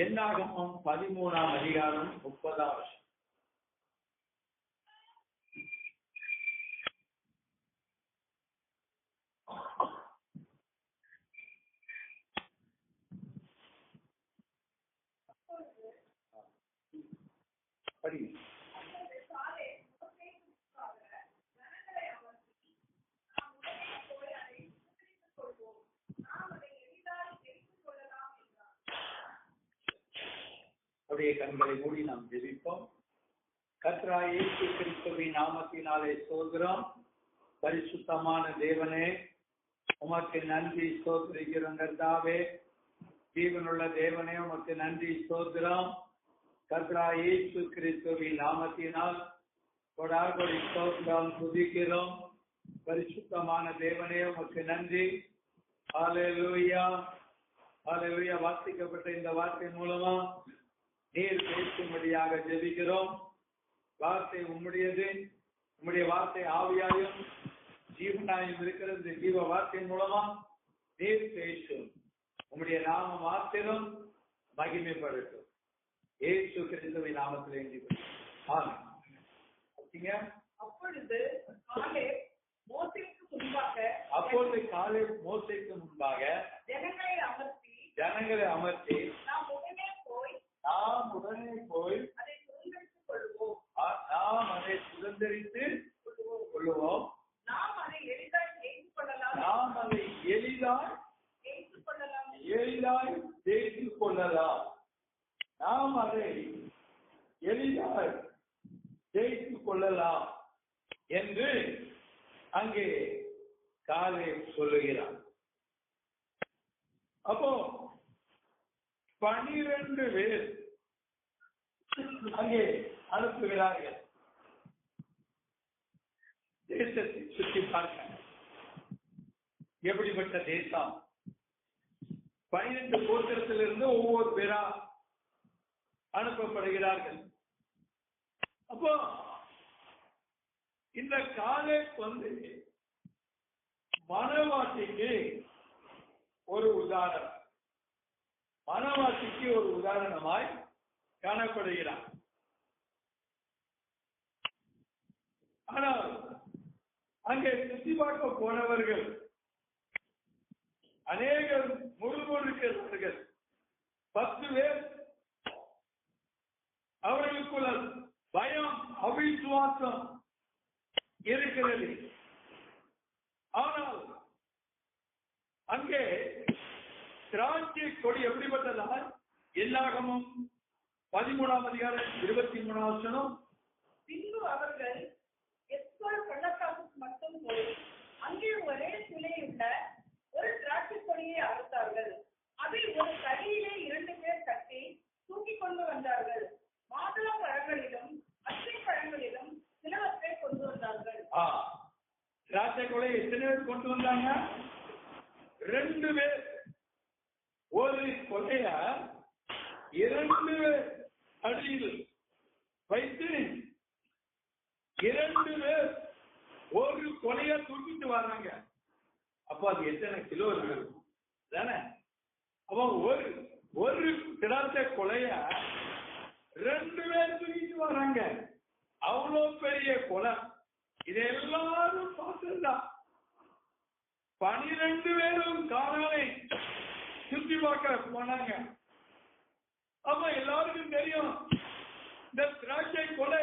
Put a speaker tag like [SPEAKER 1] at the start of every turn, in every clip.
[SPEAKER 1] என்னாகமம் 13ஆம் அதிகாரம் 30ஆம் வசனம். படி. அப்படியே கண்களை மூடி நாம் ஜெபிப்போம். கர்த்தராகிய இயேசு கிறிஸ்துவின் நாமத்தினாலே ஸ்தோத்திரம். பரிசுத்தமான தேவனே, உமக்கு நன்றி ஸ்தோத்திரிக்கிறோம். கர்த்தாவே, ஜீவனுள்ள தேவனே, உமக்கு நன்றி ஸ்தோத்திரம். கர்த்தராகிய இயேசு கிறிஸ்துவின் நாமத்தினால் கொடாகொடி ஸ்தோத்திரம் துதிக்கிறோம். பரிசுத்தமான தேவனே, உமக்கு நன்றி. ஹல்லேலூயா, ஹல்லேலூயா. வாசிக்கப்பட்ட இந்த வார்த்தை மூலமா நீர் பேசும்படியாக ஜெபிக்கிறோம். வார்த்தை உம்முடையது. உம்முடைய வார்த்தை ஆவியாயும் ஜீவனாயும் இருக்கிறது. ஜீவ வார்த்தையின் மூலமா நீர் பேசும். உம்முடைய நாம மாத்திரம் மகிமைப்படட்டும். இயேசு கிறிஸ்துவின் நாமத்தில் வேண்டிக் ஆமென்.
[SPEAKER 2] அப்பொழுது காலேப் மோசேக்கு முன்பாக ஜனங்களை அமர்த்தி நாம் உடனே போய் அதை சுதந்தரித்துக் கொள்வோம். நாம் அதை எளிதாய் ஜெயித்துக் கொள்ளலாம் என்று அங்கே காலேப் சொல்லுகிறார். அப்போ 12 பேர் அங்கே அனுப்புகிறார்கள். தேசத்தை சுற்றி பார்க்க எப்படிப்பட்ட தேசம். 12 கோத்திரத்திலிருந்து ஒவ்வொரு பேரா அனுப்பப்படுகிறார்கள். அப்போ இந்த காலேப் மனவாட்டிக்கு ஒரு உதாரணம், மனவாட்டிக்கு ஒரு உதாரணமாய் காணப்படுகிறார். ஆனால் அங்கே சுற்றி பார்க்க போனவர்கள் அநேகர் முழுமுழுக்கிறார்கள். 10 பேர் அவர்களுக்குள்ள பயம், அவிசுவாசம் இருக்கிறது. ஆனால் அங்கே திராட்சை கொடி எப்படிப்பட்டதா? என்னாகமம் 13ஆம் அதிகாரம் 23ஆம் வசனம்.
[SPEAKER 3] பின்பு அவர்கள் எஸ்கோல் பள்ளத்தாக்குக்கு மட்டும் போய் அங்கே ஒரே சிலையுள்ள ஒரு திராட்சை கொடியை அறுத்தார்கள். அதில் ஒரு தடியிலே 2 பேர் தட்டி தூக்கி கொண்டு வந்தார்கள். மாதுளை பழங்களிலும் அச்சை பழங்களிலும் சிலவற்றை கொண்டு வந்தார்கள்.
[SPEAKER 1] திராட்சை கொலை எத்தனை பேர் கொண்டு வந்தாங்க? 2 பேர். ஒரு கொலைய 2 பேர் அடியில் வைத்து 2 பேர் ஒரு கொலைய தூக்கிட்டு வர்றாங்க. அப்ப அது எத்தனை கிலோ இருக்கும் தானே? அப்ப ஒரு திராட்சை கொலைய 2 பேர் தூக்கிட்டு வர்றாங்க. அவ்வளோ பெரிய கொலை. இதை எல்லாரும் பார்த்துதான் 12 பேரும் காணாலை சுற்றி பார்க்க போனாங்க. அப்ப எல்லாருக்கும் தெரியும் இந்த திராட்சை கொலை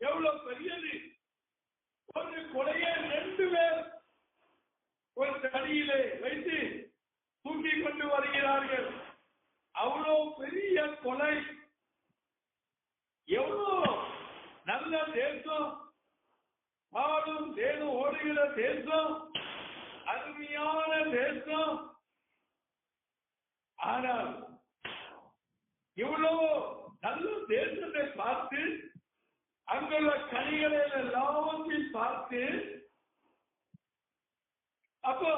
[SPEAKER 1] எவ்வளவு பெரியது. ஒரு கொலையை 2 பேர் ஒரு தடியிலே வைத்து தூக்கி கொண்டு வருகிறார்கள். அவ்வளோ பெரிய கொலை. எவ்வளோ நல்ல தேசம், ஆளும் தேனும் ஓடுகிற தேசம், அருமையான தேசம். ஆனால் இவ்வளவு நல்ல தேசத்தை பார்த்து அங்குள்ள கனிகளை எல்லாவற்றையும் பார்த்து அப்போ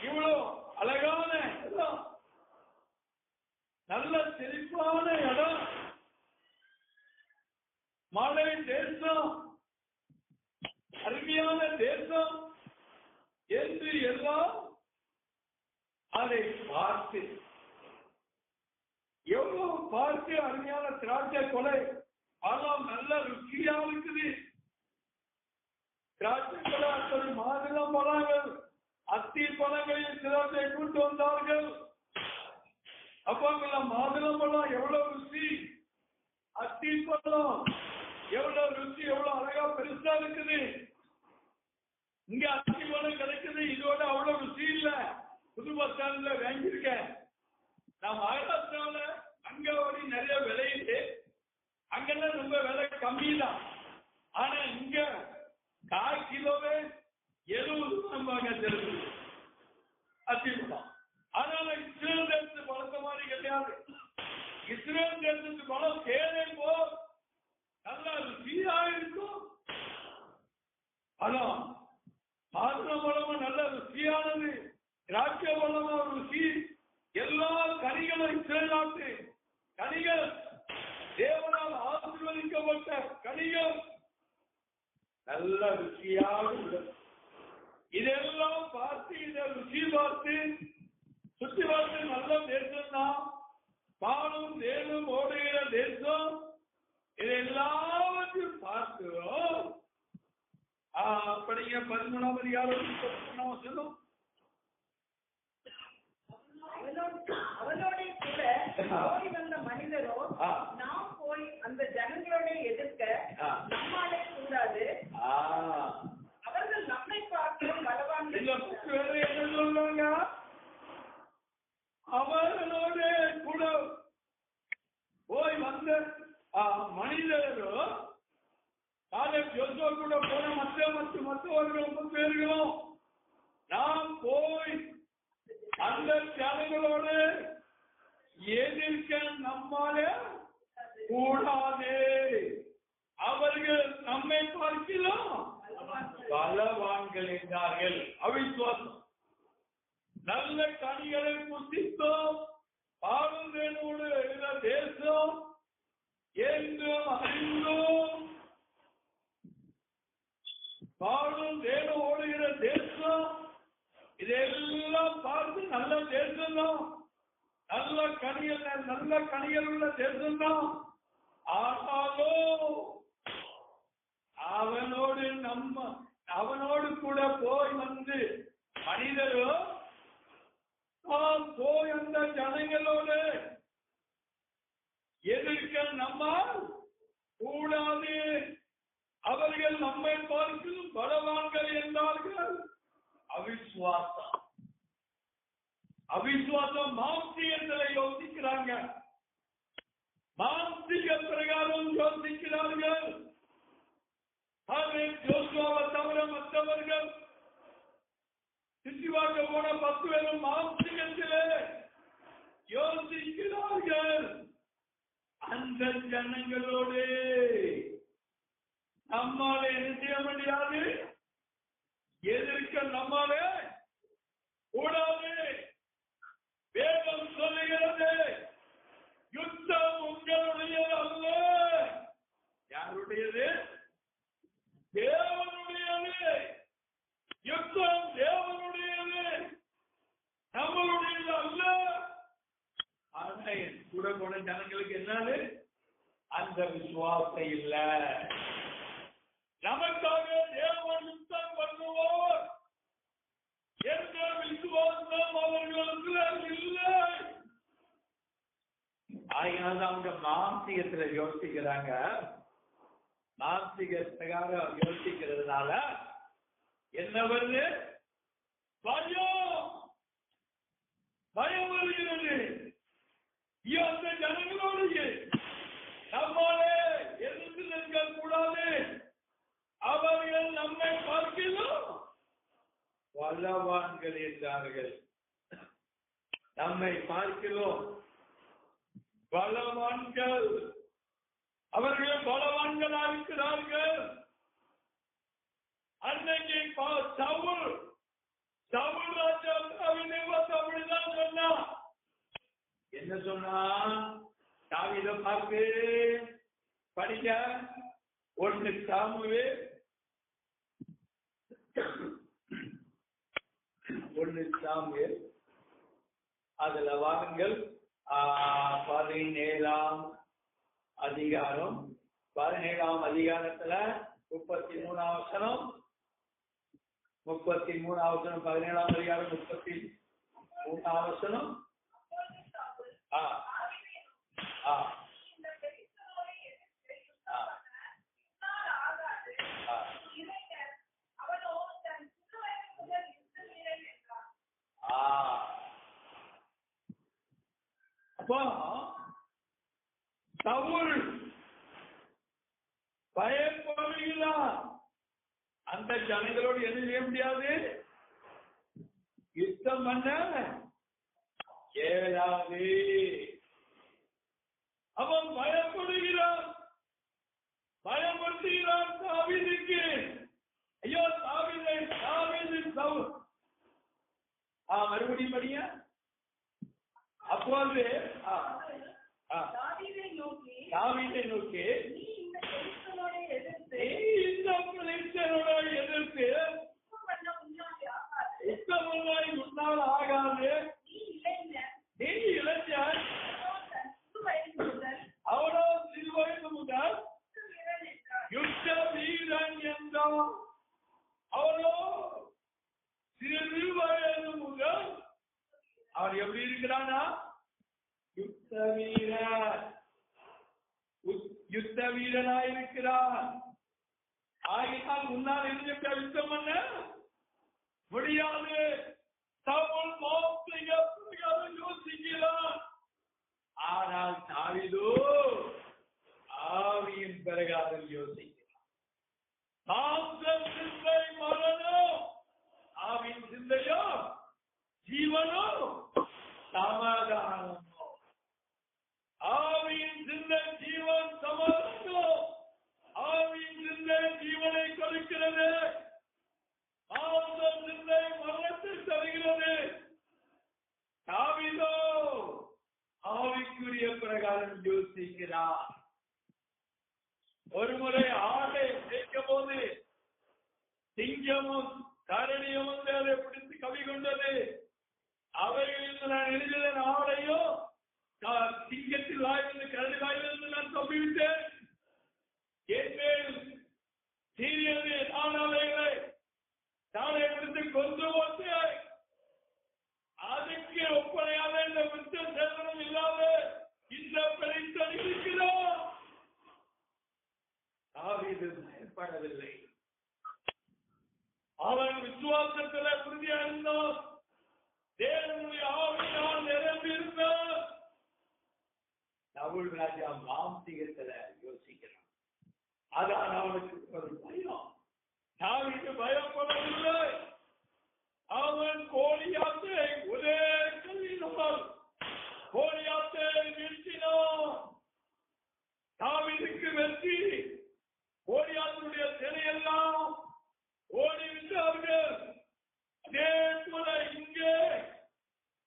[SPEAKER 1] இவ்வளவு அழகான இடம், நல்ல செழிப்பான இடம், மழை தேசம், அருமையான தேசம் என்று எல்லாம் அதை பார்த்து எவ்வளவு
[SPEAKER 2] பார்த்து அருமையான திராட்சை கொலை பழம் நல்ல ருச்சியா இருக்குது. திராட்சை கொலை அத்தனை மாதுளம் பழங்கள் அத்தி பழங்களில் திராட்சை கொண்டு வந்தார்கள். அப்ப மாதுளம் பழம் எவ்வளவு ருசி, அத்தி பழம் எவ்வளவு ருசி, எவ்வளவு அழகா பெருசா இருக்குது. இங்க அத்தி பழம் கிடைக்குது, இதோட அவ்வளவு ருசி இல்ல. புது பஸ் ஸ்டாண்ட்ல வாங்கியிருக்கேன் நான். மகாராஷ்டிராவில அங்க ஒரு நிறைய விலையுது, அங்கெல்லாம் ரொம்ப விலை கம்மி தான். ஆனா இங்க 1/4 கிலோவே 70 ரூபாய் தெரியுது அத்தி பழம். ஆனா இஸ்ரேல் தேசத்து பழத்த மாதிரி கிடையாது. இஸ்ரேல் தேசத்து பழம் தேனை போ நல்லா ருசியா இருக்கும். பழம் மாதுளை பழமும் நல்ல ருசியானது, திராட்சை பழமும் ருசி. எல்லா கனிகளும் இஸ்ரேல் நாட்டு கனிகள், தேவனால் ஆசீர்வதிக்கப்பட்ட கனிகள் நல்ல ருசியாக உள்ளது. இதெல்லாம் பார்த்து இதை ருசி பார்த்து சுற்றி பார்த்து நல்ல தேசம் தான், பாலும் தேனும் ஓடுகிற தேசம். இதை எல்லாவற்றையும் பார்க்கிறோம். அப்படிங்க 13ஆம் அதிகாரம் சொல்லும்.
[SPEAKER 3] அவனோட கூட போய் வந்த மனிதரோ, நாம் போய் அந்த ஜனங்களோட எதிர்க்க நம்மாலே கூடாது, அவர்கள் நம்மை பார்த்து பலவான்கள்.
[SPEAKER 2] என்ன சொல்றாங்க? அவர்களோட கூட போய் வந்த மனிதரோ, யோசுவா கூட போன மற்றவர்கள் 9 பேர்களும் நாம் போய் அந்த ஜனங்களோடு எதிர்க்க நம்மாலே கூடாது, அவர்கள் நம்மை பார்க்கலாம் பலவான்கள் என்றார்கள். அவிசுவாசம். நல்ல கனிகளை புசித்தோம், பாலும் தேனோடு இருக்கிற தேசம் என்றும் அறிந்தோம். பாலும் தேனும் ஓடுகிற தேசம், இதெல்லாம் பார்த்து நல்ல தேசம் தான், நல்ல கனிகள் உள்ள தேசம் தான். ஆனாலும் அவனோடு கூட போய் வந்து மனிதரோ நாம் போய் அந்த ஜனங்களோடு எதிர்க்க நம்மால் கூடாது, அவர்கள் நம்மை பார்க்கும் பலவான்கள் என்றார்கள். அவிசுவாசம். அவிசுவாசம் மாம்சீகத்தில் யோசிக்கிறாங்க, மாம்சீக பிரகாரம் யோசிக்கிறார்கள். யோசுவாவை தவிர மற்றவர்கள் சிசிவாக்க போன 10 பேரும் மாம்சீகத்திலே யோசிக்கிறார்கள். அந்த ஜனங்களோடு நம்மால என்ன செய்ய முடியாது, எதிர்க்க நம்மாலே கூடாது. வேதம் சொல்லுகிறது, யுத்தம் உங்களுடையது அல்ல. யாருடையது? தேவனுடையது. யுத்தம் தேவனுடையது, நம்மளுடையது அல்ல. ஆனா கூட போன ஜனங்களுக்கு என்னது? அந்த விசுவாசம் இல்ல. நமக்காக தேவன் யுத்தம் பண்ணுவார் என்ற விசுவாசம் அவர்களுக்கு இல்லை. அதனால அவங்க மாம்சீகத்துல யோசிக்கிறாங்க. மாம்சீக பிரகாரம் யோசிக்கிறதுனால என்ன வருது? பயம் வருகிறது. அந்த ஜனங்களோடு நம்மளே எதிர்த்து நிற்க கூடாது, அவர்கள் நம்மை பார்க்கலாம் பலவான்கள் என்றார்கள். நம்மை பார்க்கிறோம் பலவான்கள், அவர்கள் பலவான்களாக இருக்கிறார்கள். அன்னைக்கு சவுல் ராஜா அப்படிதான் சொன்னா. என்ன சொன்னா? தாவீதை பார்த்து படிக்க 1 சாமுவேல் 1 சாமுவேல் அதுல வாருங்கள் 17 அதிகாரம் 17ஆம் அதிகாரத்துல 33ஆம் வசனம் 33ஆம் வசனம் 17ஆம் அதிகாரம் 33ஆம் வசனம். அப்போ சவுல் பயப்படுகிறார். அந்த ஜனங்களோடு என்ன செய்ய முடியாது, யுத்தம் பண்ண இயலாது. அவன் பயப்படுகிறான், பயப்படுத்துகிறான் தாவீதுக்கு. ஐயோ தாவீதை, தாவீது சவுல். மறுபடியும் படிங்க. அப்போது தாவீதை நோக்கி நீ இந்த பெலிஸ்தரோட எதிர்த்து உன்னால் ஆகாது. நீ இளைஞன், அவனோ சிறுவயது முதல் யுத்த வீரன் என்றான். அவனோ சிறு வயது முதல் அவன் எப்படி இருக்கிறானா, யுத்த வீரனாயிருக்கிறான். ஆகினால் உன்னால் இருக்க யுத்தம் பண்ண முடியாது. சவுல் யோசிக்கிறான். ஆனால் தாவீதோ ஆவியின் பிரகாரம் யோசிக்கிறான். மாம்சம் சிந்தை மரணம், ஆவியின் சிந்தையோ ஜீவனோ சமாதானமோ. ஆவியின் சிந்தை ஜீவன் சமாதானமோ. ஆவியின் சிந்தை ஜீவனை கொடுக்கிறது, மாம்சம் சிந்தை மரணத்தை தருகிறது. தாவீதோ ஆவிக்குரிய பிரகாரம் யோசிக்கிறார். ஒருமுறை ஆடை சேர்க்கும் போது சிங்கமும் கரடியும் வந்து அதை பிடித்து கவி கொண்டது. அவைகளில் நான் எழுதின ஆடையோ சிங்கத்தில் வாயிலிருந்து கரடி வாயிலிருந்து நான் தப்பிவிட்டேன். என் மேல் சீரியது நான் அவைகளை நாளை பிடித்து கொண்டு வந்தேன். அதுக்கு ஒப்பனையாக இந்த விருத்த சேதனம் இல்லாத இந்த பெரித்தன் இருக்கிறோம். தாவீது பயப்படவில்லை. அவன் விசுவாசத்தில் உறுதியா இருந்தான். தேவனுடைய ஆவியினால் நிரம்பியிருந்தான். சவுல் ராஜா மாம்சீகத்துல யோசிக்கிறான். அதான் அவனுக்கு ஒரு பயம். தாவீது பயப்படவில்லை. அவன் கோலியாத்தை ஒரே கல்லினால் கோலியாத்தை வீழ்த்தினான். தாவீதுக்கு வெற்றி. கோலியாத்துடைய சிலையெல்லாம் ஓடிவிட்டார்கள். அதே போல இங்கே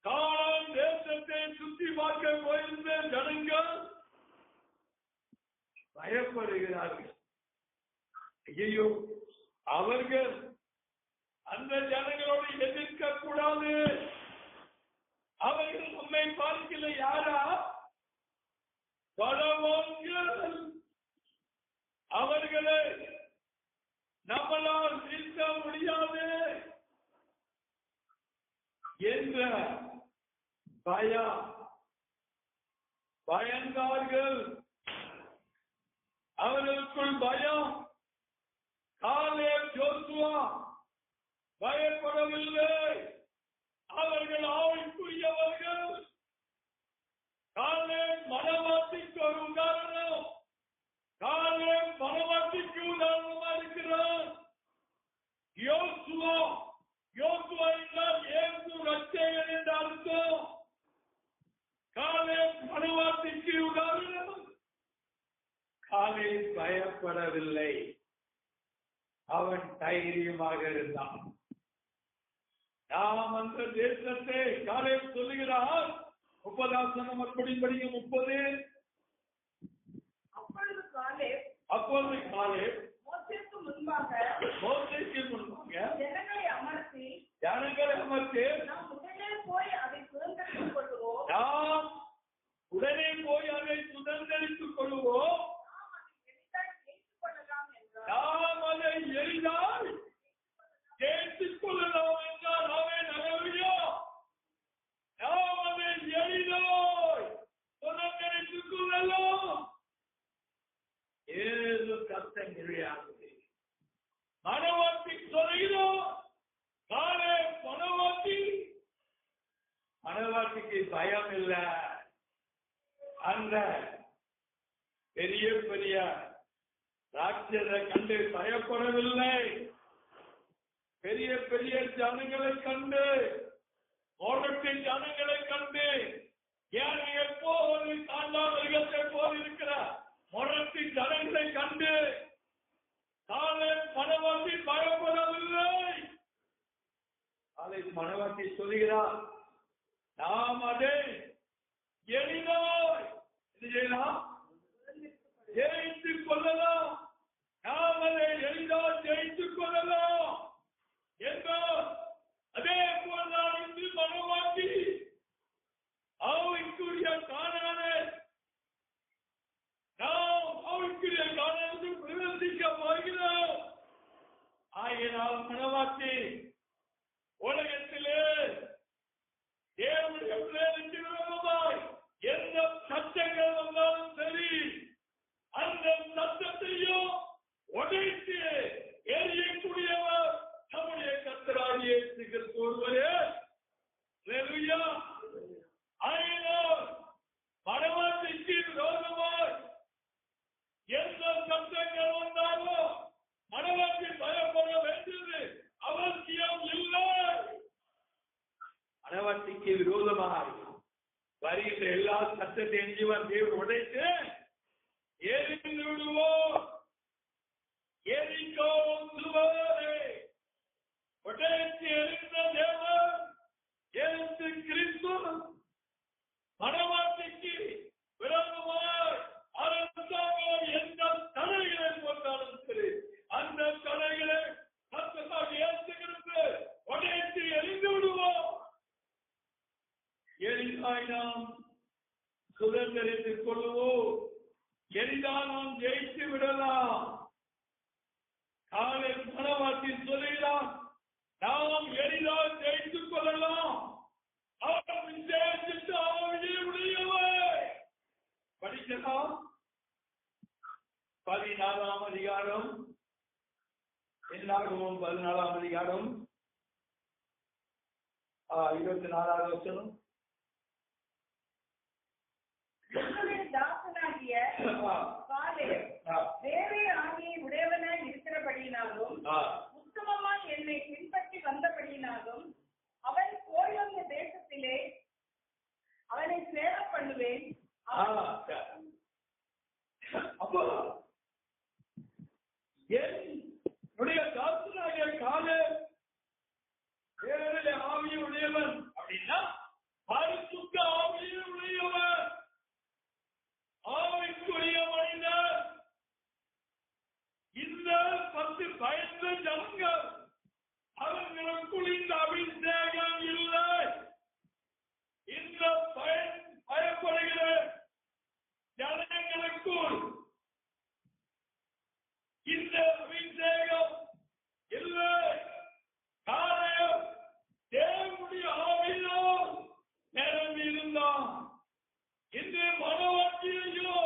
[SPEAKER 2] கானான் தேசத்தை சுற்றி பார்க்க போயிருந்த ஜனங்கள் பயப்படுகிறார்கள். ஐயோ, அவர்கள் அந்த ஜனங்களோடு எதிர்க்க கூடாது. அவர்கள் நம்மை பார்க்கல. யாரா? பலவான்கள். அவர்களை நம்மளால் வீழ்த்த முடியாது என்ற பயந்தார்கள். அவர்களுக்குள் பயம். காலேப், யோசுவா பயப்படவில்லை. அவர்கள் ஆவிக்குரியவர்கள். காலேப் மனவாட்டிக்கு ஒரு உதாரணம். காலேப் மனவாட்டிக்கு உதாரணமா இருக்கிறார். யோசுவா என்றால் இயேசு ரட்சகன் என்று அர்த்தம். காலேப் மனவாட்டிக்கு உதாரணம். காலேப் பயப்படவில்லை. அவன் தைரியமாக இருந்தான். நாம் அந்த தேசத்தை காலேப் சொல்லுகிறார். 30 அப்படிப்படிங்க 30. அப்பொழுது காலேப் மோசேக்கு முன்பாக ஜனங்களை அமர்த்தி நாம் உடனே போய் அதை சுதந்தரித்துக் கொள்வோம் கொள்வோம்,
[SPEAKER 3] நாம் அதை எளிதாக ஜெயித்துக் கொள்ளலாம்
[SPEAKER 2] நாம் அதை எளிதாய் ஜெயித்துக் கொள்ளலாம் என்றால் அல்லேலூயா. நாம் அதை எளிதாய் சுதந்திரித்துக் கொள்ளலாம்.
[SPEAKER 1] ஏது கர்த்தன் கிடையாது.
[SPEAKER 2] மனவாட்டி சொல்கிறோம், நாளே
[SPEAKER 1] மனவாட்டிக்கு பயம் இல்ல. அந்த பெரிய பெரிய ராட்சதை கண்டு பயப்படவில்லை. பெரிய பெரிய ஜனங்களை கண்டு, ஓரத்தின் ஜனங்களை கண்டு, ஏன் எப்போது காண்டாமிருகத்தை போல் இருக்கிற முரத்தின் ஜனங்களை கண்டு மனவாட்டி பயப்படவில்லை. அதை மனவாட்டி சொல்கிறார், நாம் அதை எளிதாய் ஜெயித்துக் கொள்ளலாம். நாம் அதை எளிதாக ஜெயித்துக் கொள்ளலாம் என்றால், அதே போல்தான் இன்று மனவாட்டி ஆவிக்குரிய காணானே நாம் ஆவிக்குரிய காணானது பிரவேசிக்க போகிறோம். ஆகினால் மனவாட்டி உலகத்திலே தேவனுடைய பிள்ளைகளுக்கு விரோதமாய் எந்த சட்டங்கள் வந்தாலும் சரி, அந்த சட்டத்தையும் உடைத்து எரியக்கூடியவர் நம்முடைய கர்த்தராகிய இயேசு கிறிஸ்து ஒருவரே. அல்லேலூயா. ஆயினால் மனவாட்டிக்கு விரோதமாய் எந்த சட்டங்கள் வந்தாலும் மனவாட்டி பயப்பட வேண்டியது அவசியம் இல்லை. மனவாட்டிக்கு விரோதமாக வருகின்ற எல்லா சட்டத்தையும் தேவன் உடைத்து எரிந்து விடுவோம். எரிக்கோ சுவரே உடைத்து எரிந்த தேவன் இயேசு கிறிஸ்து மனவாட்டிக்கு விரோதமாய் அரசாங்கம் எந்த தடைகளை போட்டாலும் சரி, அந்த தடைகளை கர்த்தராகிய இயேசு கிறிஸ்து உடைத்து எரிந்து விடுவோம். எளிதாய் நாம் சுதந்திரித்துக் கொள்வோம். எளிதாக நாம் ஜெயித்து விடலாம். காலை மனவாட்டி சொல்கிறான், நாம் எளிதாக ஜெயித்துக் கொள்ளலாம். அவர் விசேஷித்து ஆவியை உடையவர். படிக்கலாம். 14ஆம் அதிகாரம், என்னாகவும் 14ஆம் அதிகாரம் 24வது வசனம்.
[SPEAKER 3] தாசனாகிய காலேப் தேவ ஆவியை உடையவனாய் இருக்கிறபடியினாலும் உத்தமமாய் என்னை பின்பற்றி வந்தபடியினாலும் அவன் போய் வந்த தேசத்திலே அவனை சேர பண்ணுவேன்.
[SPEAKER 2] அப்போ என்னுடைய தாசனாகிய காலேப் தேவனுடைய ஆவியை உடையவன் அப்படின்னா பரிசுத்த ஆவியை உடையவன், ஆவிக்குரிய மனிதர். இந்த 10 பயந்த ஜனங்கள் அவர்களுக்குள் இந்த அபிஷேகம் இல்லை. இந்த பயப்படுகிற ஜனங்களுக்குள் இந்த அபிஷேகம் இல்லை. காரணம் தேவனுடைய ஆவியினால் நிரம்பி இருந்தான். இன்று மனவாட்டியையோ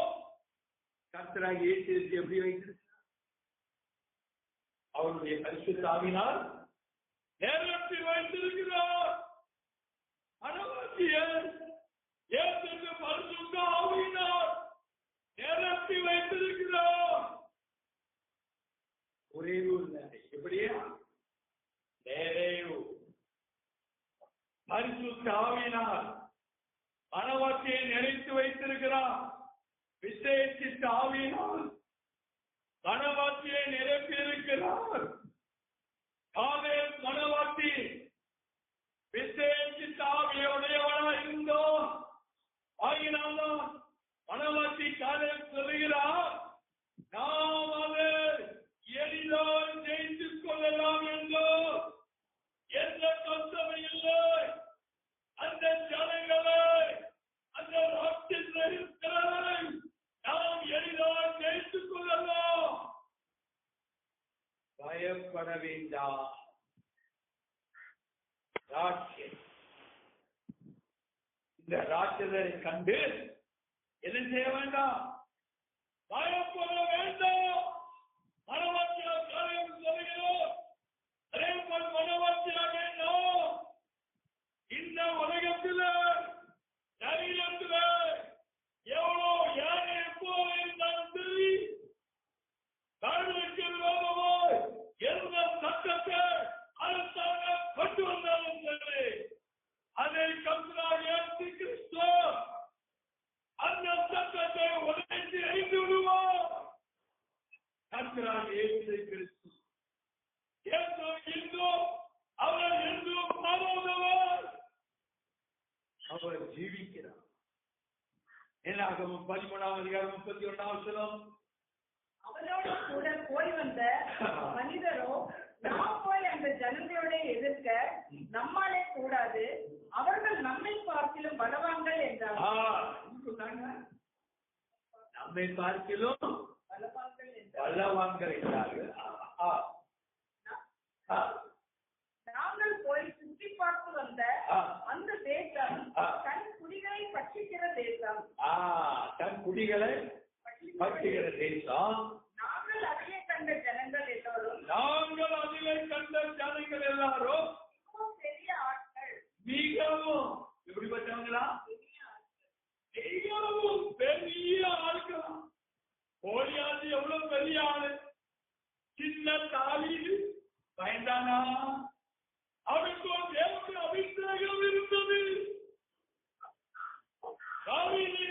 [SPEAKER 2] கர்த்தராகிய இயேசு எப்படி வைத்திருக்கிறார்? அவருடைய பரிசுத்த ஆவியினால் நிரம்பி வைத்திருக்கிறார். மனவாட்டியை இயேசு பரிசுத்த ஆவியினால் நிரம்பி வைத்திருக்கிறார். ஒரே ஒரு நேரை எப்படியா பரிசுத்த ஆவியினால் மனவாட்டியை நிறைத்து வைத்திருக்கிறார். விசேஷித்த ஆவியினால் மனவாட்டியை நிரப்பி இருக்கிறார். மனவாட்டி விசேஷித்த ஆவியுடையவனாய் இருந்தோம். ஆகினால்தான் மனவாட்டி காலேப் சொல்கிறார், நாம் அதை எளிதாக ஜெயித்துக் கொள்ளலாம் என்றோ எந்த கஷ்டமும் இல்லை. அந்த ஜனங்களை, அந்த ராட்சசரை நாம் பயப்பட வேண்டாம். இந்த ராட்சதரை கண்டு என்ன செய்ய வேண்டாம்? பயப்பட வேண்டாம். மனவாட்டியாக காரியம் சொல்கிறோம். அதே போல் மனவாட்டியாக வேண்டாம். இந்த உலகத்தில் சரீரத்தில் எவ்வளோ யாரை எப்போது இருந்தாலும் சரி, கடலுக்கு விரோதமாய் எந்த சட்டத்தை அரசாங்கம் கொண்டு வந்தாலும் சரி, அதை கர்த்தராகிய இயேசு கிறிஸ்து அந்த சட்டத்தை உடைத்து எறிந்து விடுவார். கர்த்தராகிய இயேசு கிறிஸ்து இன்றும் அவர் என்றும் மாறாதவர். அவர் ஜீவிக்கிறார். என்னாகமம் 13:31
[SPEAKER 3] அவரோடு கூட போய் வந்த மனிதரோ நாம் போய் அந்த ஜனங்களோட எதிர்க்க நம்மாலே கூடாது, அவர்கள் நம்மை பார்க்கிலும் பலவான்கள் என்றார்.
[SPEAKER 2] நம்மை பார்க்கிலும் பலவான்கள் என்றார்கள்.
[SPEAKER 3] நாங்கள் போய் சுற்றி பார்த்து வந்த அந்த தேசம் தன் குடிகளை பட்சிக்கிற தேசம்.
[SPEAKER 2] தன் குடிகளை பட்சிக்கிற தேசம்.
[SPEAKER 3] நாங்கள் அதிலே கண்ட ஜனங்கள் எல்லாரும் மிகவும் பெரிய ஆட்கள்.
[SPEAKER 2] மிகவும் எப்படிப்பட்டவங்களா? மிகவும் பெரிய ஆட்களா? கோலியாத்து எவ்வளவு பெரிய ஆளு? சின்ன தாவீது பயந்தானா? அவனுக்கு ஒரு தேவனுடைய அபிஷேகம் இருந்தது. தாவீது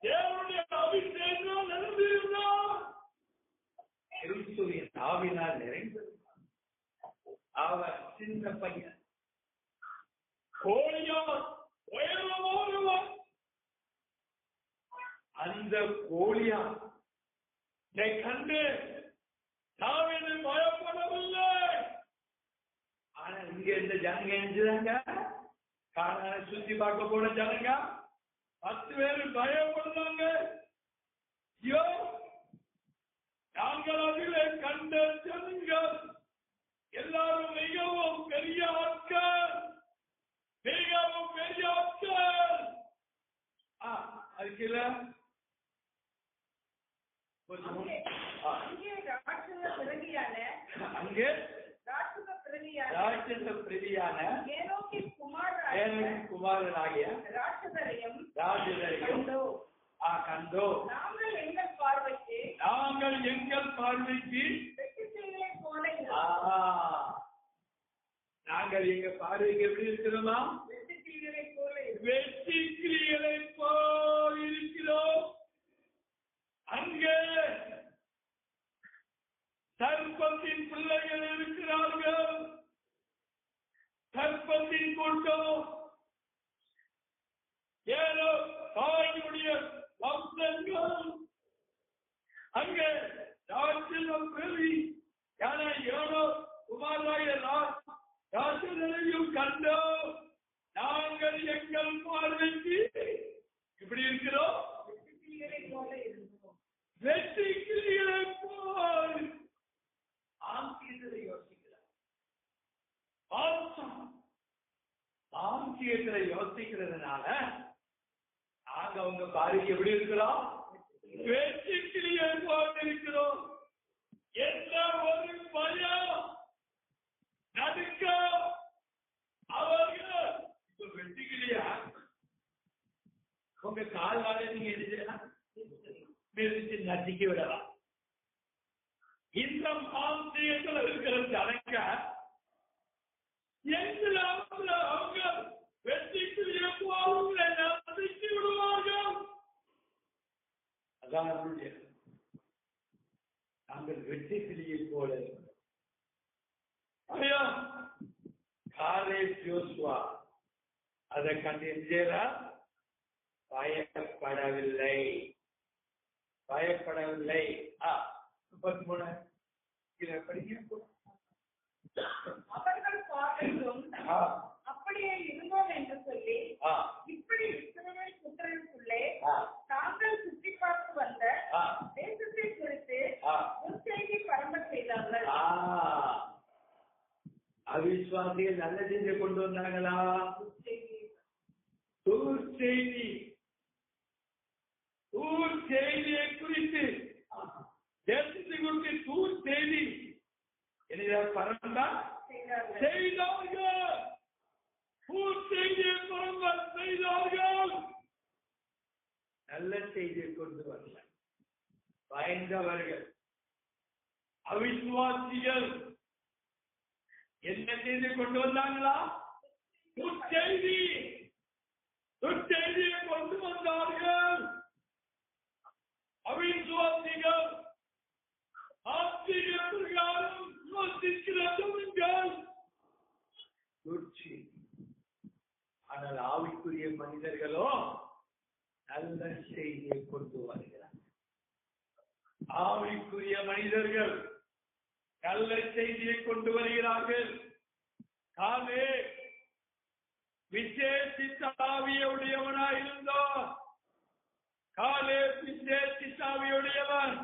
[SPEAKER 2] தேவனுடைய அபிஷேகம் நிறைந்திருந்தார். கிறிஸ்துவின் ஆவியினால் நிறைந்திருந்தார். அவர் சின்ன பையன். கோலியாத் உயரமானவன். அந்த கோலியாத்தை கண்டு தாவீது பயப்படவில்லை. ஆனா இங்க இந்த ஜனங்க எஞ்சுதாங்க, காரண சுத்தி பார்க்க போன ஜனங்க 10 பேர் பயப்படுறாங்க. ஐயோ, நாங்கள் அதிலே கண்ட ஜனங்கள் எல்லாரும் மிகவும் பெரிய ஆட்கள், மிகவும் பெரிய ஆட்கள். அதுக்குல அங்கே ராட்சத பிரதியான குமாரனாகிய ராட்சதரையும் கண்டோ. நாங்கள் எங்கள் பார்வைக்கு நாங்கள் எங்க பார்வைக்கு எப்படி இருக்கிறோமா? வெற்றி கிளிகளை போல் இருக்கிறோம். அங்கே சர்ப்பத்தின் பிள்ளைகள் இருக்கிறார்கள். சர்ப்பத்தின் கூட்டம் ஏதோ தாயுடைய வம்சங்கள். அங்கே ராட்சதம் பெரி ஏனோ குமாராய ராட்சதனையும் கண்டோம். நாங்கள் எங்கள் பார்வைக்கு இப்படி இருக்கிறோம். வெற்றி கிளிகளை போல் ஆங்கிலத்தில் யோசிக்கிறார். ஆங்கிலத்தில் யோசிக்கிறதுனால நாங்க அவங்க பார்வைக்கு எப்படி இருக்கிறோம்? வெற்றி கிளியை போல் இருக்கிறோம். எந்த ஒரு பயம் நடுக்க அவர்கள் இப்ப வெற்றி கிளியா உங்க கால்வாழ நீங்க மிதிச்சு நசுக்கி விடலாம். இந்த மாந்தியத்தில் இருக்கிற ஜனங்க எங்களாவது அவங்க வெற்றிக்கு நசுக்கி விடுவார்கள். அதான் நாங்கள் வெற்றி கிளியை போல ஐயா காலே ஜோசுவா அதை கண்டு பயப்படவில்லை. 33
[SPEAKER 3] அவர்கள் பார்வையும் அப்படியே இருந்தோம் என்று சொல்லி இப்படி இஸ்ரவேல் புத்திரனுக்குள்ளே தாங்கள் சுற்றி பார்த்து வந்த தேசத்தை குறித்து முன்செய்தி பரம்ப செய்தார்கள்.
[SPEAKER 2] அவிசுவாசிகள் நல்ல செய்தியை கொண்டு வந்தாங்களா? செய்தியை குறித்து தேசத்தை குறித்து செய்தி பரந்தா செய்தார்கள். செய்தியை பரந்தால் செய்தார்கள். நல்ல செய்தியை கொண்டு வரல, பயந்தவர்கள். அவிசுவாசிகள் என்ன செய்தி கொண்டு வந்தாங்களா? செய்தியை கொண்டு வந்தார்கள். அவிசுவாசிகள் ஆச்சரியத்திற்காரும் யோசிக்கிறவர்கள். ஆனால் ஆவிக்குரிய மனிதர்களோ நல்ல செய்தியை கொண்டு வருகிறார். ஆவிக்குரிய மனிதர்கள் நல்ல செய்தியை கொண்டு வருகிறார்கள். காலே விசேஷித்த ஆவியுடையவனாயிருந்தான். காலே விசேஷித்த ஆவியுடையவன்.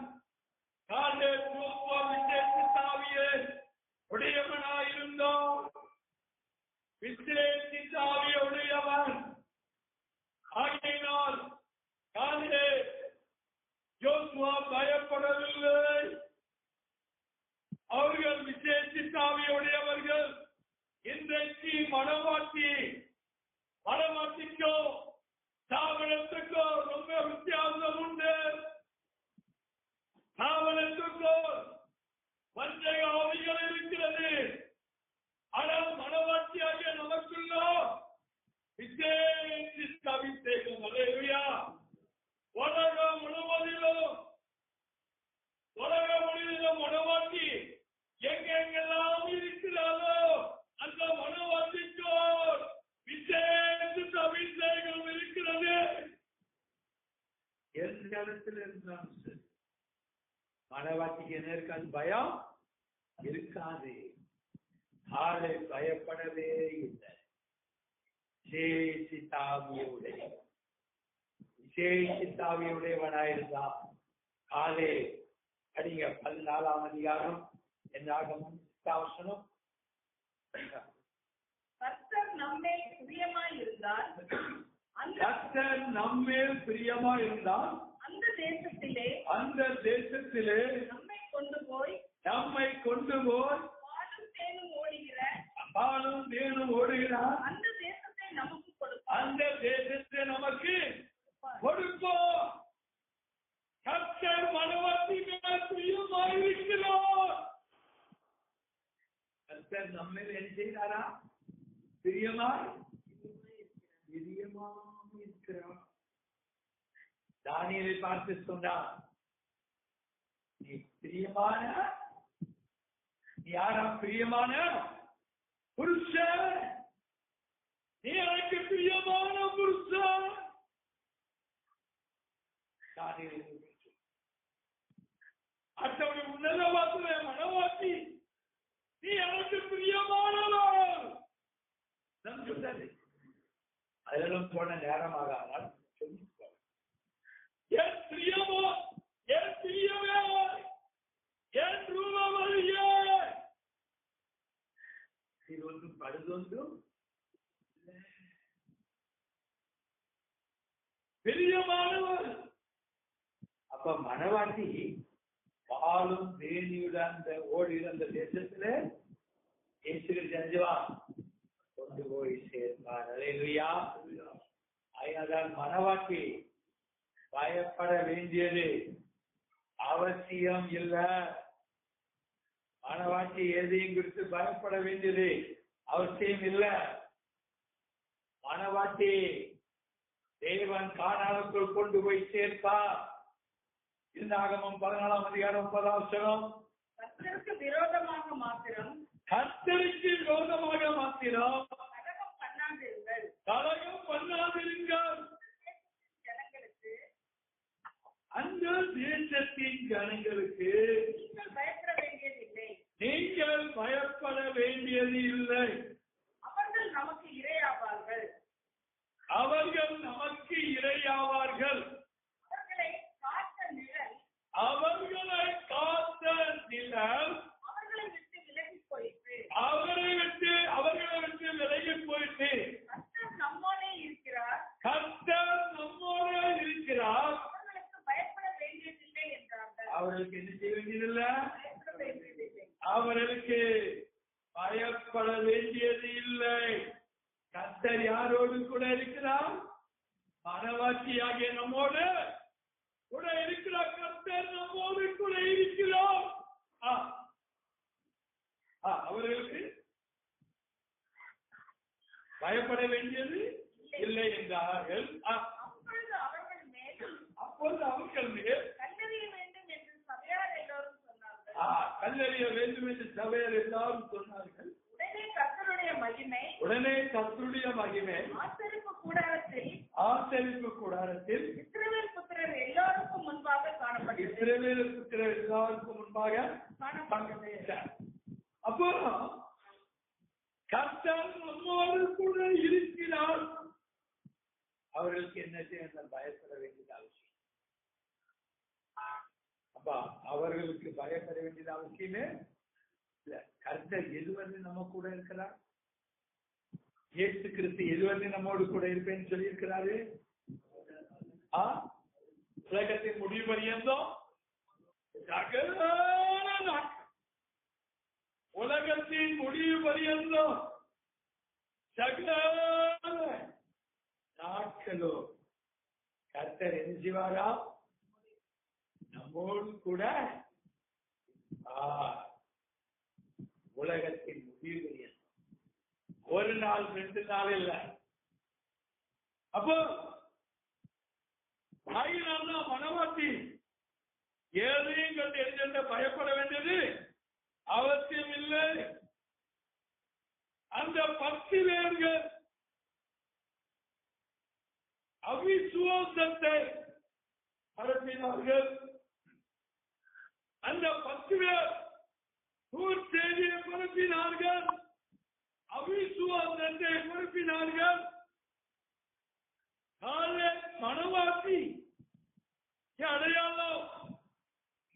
[SPEAKER 2] காலே விசேஷித்த ஆவியே உடையவனாயிருந்தான். விசேஷித்த ஆவியுடையவன் ஆகினால் காலே யோசுவா பயப்படவில்லை. அவர்கள் விசேஷித்த ஆவியுடையவர்கள். இன்றைக்கு மனவாட்டிக்கோ தாவரத்துக்கோ ரொம்ப வித்தியாசம் உண்டு. தாவரத்துக்கோ வஞ்சக ஆவிகள் இருக்கிறது. ஆனால் மனவாட்டியாகிய நமக்குள்ளோ விசேஷித்த அபிஷேகம். அல்லேலூயா. உலகம் முழுவதிலும் மனவாட்டி எங்கெங்கெல்லாம் இருக்கிறாரோ அந்த மனவாட்டிக்கோ விசேஷித்த அபிஷேகம் இருக்கிறது. எந்த இடத்துல இருந்தாலும் சரி மனவாட்டிக்கு என்ன இருக்காது? பயம் இருக்காது. ஆளை பயப்படவே இல்லை. விசேஷித்தாவியுடையவனாயிருந்தான். காலே அடிங்க 14ஆம் அதிகாரம் என்னாகமம் 8ஆம்
[SPEAKER 3] கர்த்தர் நம்மேல் பிரியமாயிருந்தால் அந்த தேசத்திலே நம்மை கொண்டு போய் பாலும் தேனும் ஓடுகிற அந்த தேசத்தை நமக்கு கொடுப்போம். கர்த்தர் மனவாட்டி மேல் பிரியமாயிருக்கிறார். கர்த்தர் நம்மேல் என்ன செய்கிறாரா? பிரியமாயிருக்கிறார். தானியேலை பார்த்து சொன்னார், நீ யாரா பிரியமான புருஷன்? நீ எனக்கு பிரியமான புருஷன். அத்தவனை உன்னதவாத்துல மனவாட்டி நீ எனக்கு பிரியமானவள். அதெல்லாம் போன நேரமாக என் பிரியமோ என் பிரியமே என் ரூபமறியே இது ஒன்றும் படுதொன்றும் பிரியமானவர். அப்ப மனவாட்டி பாலும் தேனியுடன் ஓடுகிற அந்த தேசத்துல இயேசுவை செஞ்சவா கொண்டு போய் சேர்ப்பார். அல்லேலூயா. அதனால்தான் மனவாட்டி பயப்பட வேண்டியது அவசியம் இல்லை. மனவாட்டி எதையும் குறித்து பயப்பட வேண்டியது அவசியம் இல்லை. மனவாட்டி தேவன் கானானுக்குள் கொண்டு போய் சேர்ப்பார். ஆகமம் 14ஆம் அதிகாரம் 9ஆம் வசனம். கர்த்தருக்கு விரோதமாக மாத்திரம் கலகம் பண்ணாதிருங்கள். அந்த தேசத்தின் ஜனங்களுக்கு நீங்கள் பயப்பட வேண்டியது இல்லை. அவர்கள் நமக்கு இரையாவார்கள். அவர்களை காத்த நிழல் அவர்களை விட்டு
[SPEAKER 2] அவர்களுக்கு என்ன செய்ய வேண்டியதில்லை,
[SPEAKER 3] பயப்பட வேண்டியதில்லை.
[SPEAKER 2] அவர்களுக்கு பயப்பட வேண்டியது இல்லை. கர்த்தர் யாரோடு கூட இருக்கிறார்? மனவாட்சியாகிய நம்மோடு கூட இருக்கிறார். கர்த்தர் நம்மோடு கூட இருக்கிறார். அவர்களுக்கு பயப்பட வேண்டியது இல்லை என்றார்கள். அப்பொழுது அவர்கள் மேல்
[SPEAKER 3] கல்லெறிய வேண்டும் என்று சபையார் எல்லோரும் சொன்னார்கள்.
[SPEAKER 2] கல்லெறிய வேண்டும் என்று சபையார் எல்லாரும் சொன்னார்கள்.
[SPEAKER 3] உடனே கர்த்தருடைய மகிமை ஆசரிப்பு கூடாரத்தில் இஸ்ரவேல் புத்திரர் எல்லாருக்கும் முன்பாக காணப்பட்டது.
[SPEAKER 2] அப்போ கர்த்தர் நம்மோடு கூட இருக்கிறார். அவர்களுக்கு என்ன செய்ய பயப்பட வேண்டியது அவசியம். அப்பா அவர்களுக்கு பயப்பட வேண்டியது அவசியமே இல்ல. கர்த்தர் எதுவரை நம்ம கூட இருக்கிறார்? இயேசு கிறிஸ்து எதுவரை நம்மோடு கூட இருப்பேன்னு சொல்லி இருக்கிறாரு. உலகத்தின் முடிவு பரியந்தம், உலகத்தின் முடிவு பரியந்தம் சகல நாட்களோ கர்த்தர் என்ன செய்வாரா? நம்மோடு கூட உலகத்தின் முடிவு பரியந்தம். ஒரு நாள் 2 நாள் இல்ல. அப்போ மனவாட்டி ஏழையும் கண்டு எரிஞ்ச பயப்பட வேண்டியது அவசியம் இல்லை. அந்த 10 பேர்கள் அவிசுவாசத்தை பரப்பினார்கள். அந்த 10 பேர் செய்தியை பரப்பினார்கள், அவிசுவாசத்தை பரப்பினார்கள். மனவாட்டி அடையாளம்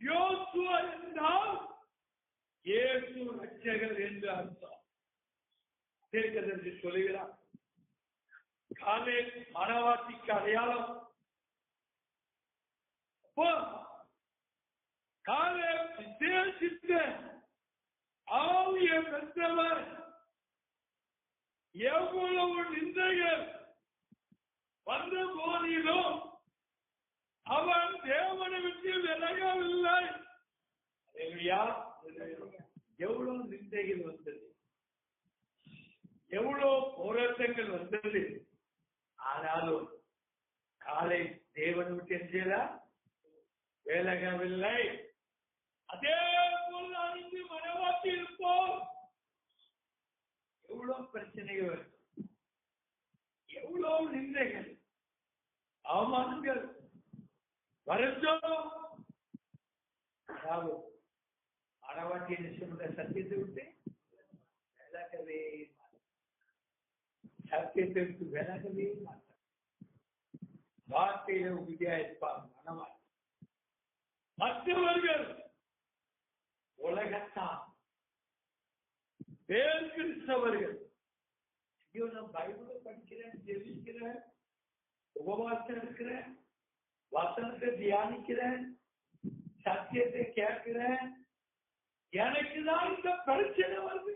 [SPEAKER 2] யோசுவா என்றால் இயேசு ரட்சகர் என்று அர்த்தம். தீர்க்கதரிசி சொல்லுகிறார். காலே மனவாட்டிக்கு அடையாளம். காலே விசேஷித்த ஆவிய பெற்றவர். எவ்வளவு நிந்தைகள் வந்த போதிலும் அவன் தேவனை விட்டு விலகவில்லை. எவ்வளவு நிந்தைகள் வந்தது, எவ்வளவு போராட்டங்கள் வந்தது. ஆனாலும் காலை தேவனை விட்டு என்ன விலகவில்லை. அதே போல அறிந்து மனவாட்டி இருப்போம். எவ்வளவு பிரச்சனைகள், எவ்வளவு நிந்தைகள், அவமானங்கள் வரட்டும். அதாவது மனவாட்டிய நிச்சயமுள்ள சத்தியத்தை விட்டு விலகவே மாட்டார். சத்தியத்தை விட்டு விலகவே மாட்டார். வார்த்தையில உறுதியா இருப்பார் மனவாட்டி. மற்றவர்கள் உலகத்தான் வேறு கிறிஸ்தவர்கள். நான் பைபிளை படிக்கிறேன், ஜெபிக்கிறேன், உபவாசம் இருக்கிறேன், வசனத்தை தியானிக்கிறேன், சத்தியத்தை கேட்கிறேன், எனக்குதான் இந்த பிரச்சனை வருது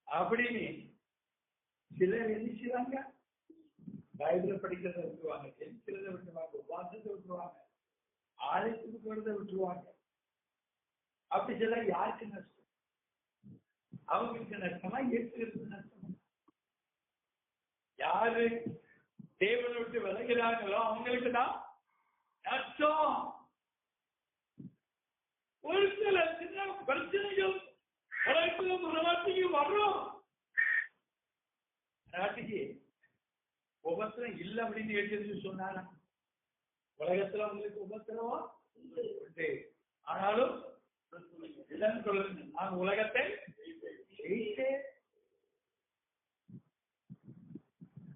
[SPEAKER 2] அப்படின்னு சிலர் என்ன செய்வாங்க? பைபிளை படிக்கிறத விட்டுருவாங்க, ஜெபிக்கிறத விட்டுருவாங்க, உபவாசத்தை விட்டுருவாங்க, ஆலயத்துக்கு போறதை விட்டுருவாங்க. அப்படி சில யாருக்கு நஷ்டம்? அவங்களுக்கு நஷ்டமா? ஏற்றுக்கிறது நஷ்டமா? யாரு தேவனை விட்டு விலகிறாங்களோ அவங்களுக்கு தான் நஷ்டம். ஒரு சில சின்ன பிரச்சனைகள் உலகத்துல மனவாட்டிக்கு வரும். மனவாட்டிக்கு உபத்திரம் இல்லை அப்படின்னு ஏற்று சொன்னாரா? உலகத்துல உங்களுக்கு உபத்திரவம் உண்டு, ஆனாலும் நான் உலகத்தை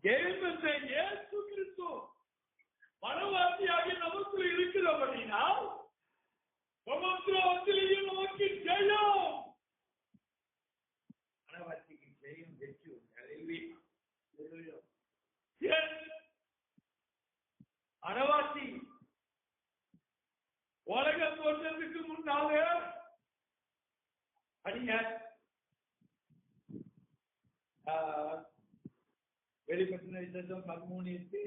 [SPEAKER 2] இயேசு கிறிஸ்து மனவாட்டியாக நமக்குள் இருக்கிறபடினா உபத்திரவத்திலேயும் நமக்கு ஜெயம். மனவாட்டிக்கு ஜெயம் வெற்றி உண்டு. மனவாட்டி 14 படிங்க. வெளிப்பட்டின விசேஷம் 13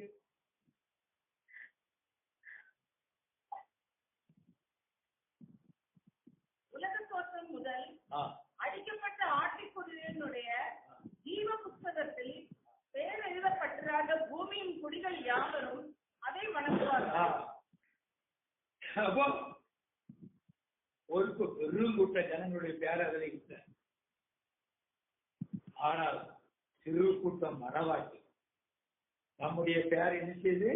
[SPEAKER 3] உலக தோற்றம் முதல் அடிக்கப்பட்ட ஆட்டுக்குட்டியினுடைய ஜீவ புஸ்தகத்தில் பெயர் எழுதப்பட்டிராத பூமியின் குடிகள் யாவரும் அதை வணங்குவார்கள்.
[SPEAKER 2] அப்போ ஒரு பெரும் கூட்ட ஜனங்களுடைய பேர் அதில் இல்லை. ஆனால் சிறு கூட்டம் மனவாட்டி நம்முடைய பேர் என்ன செய்து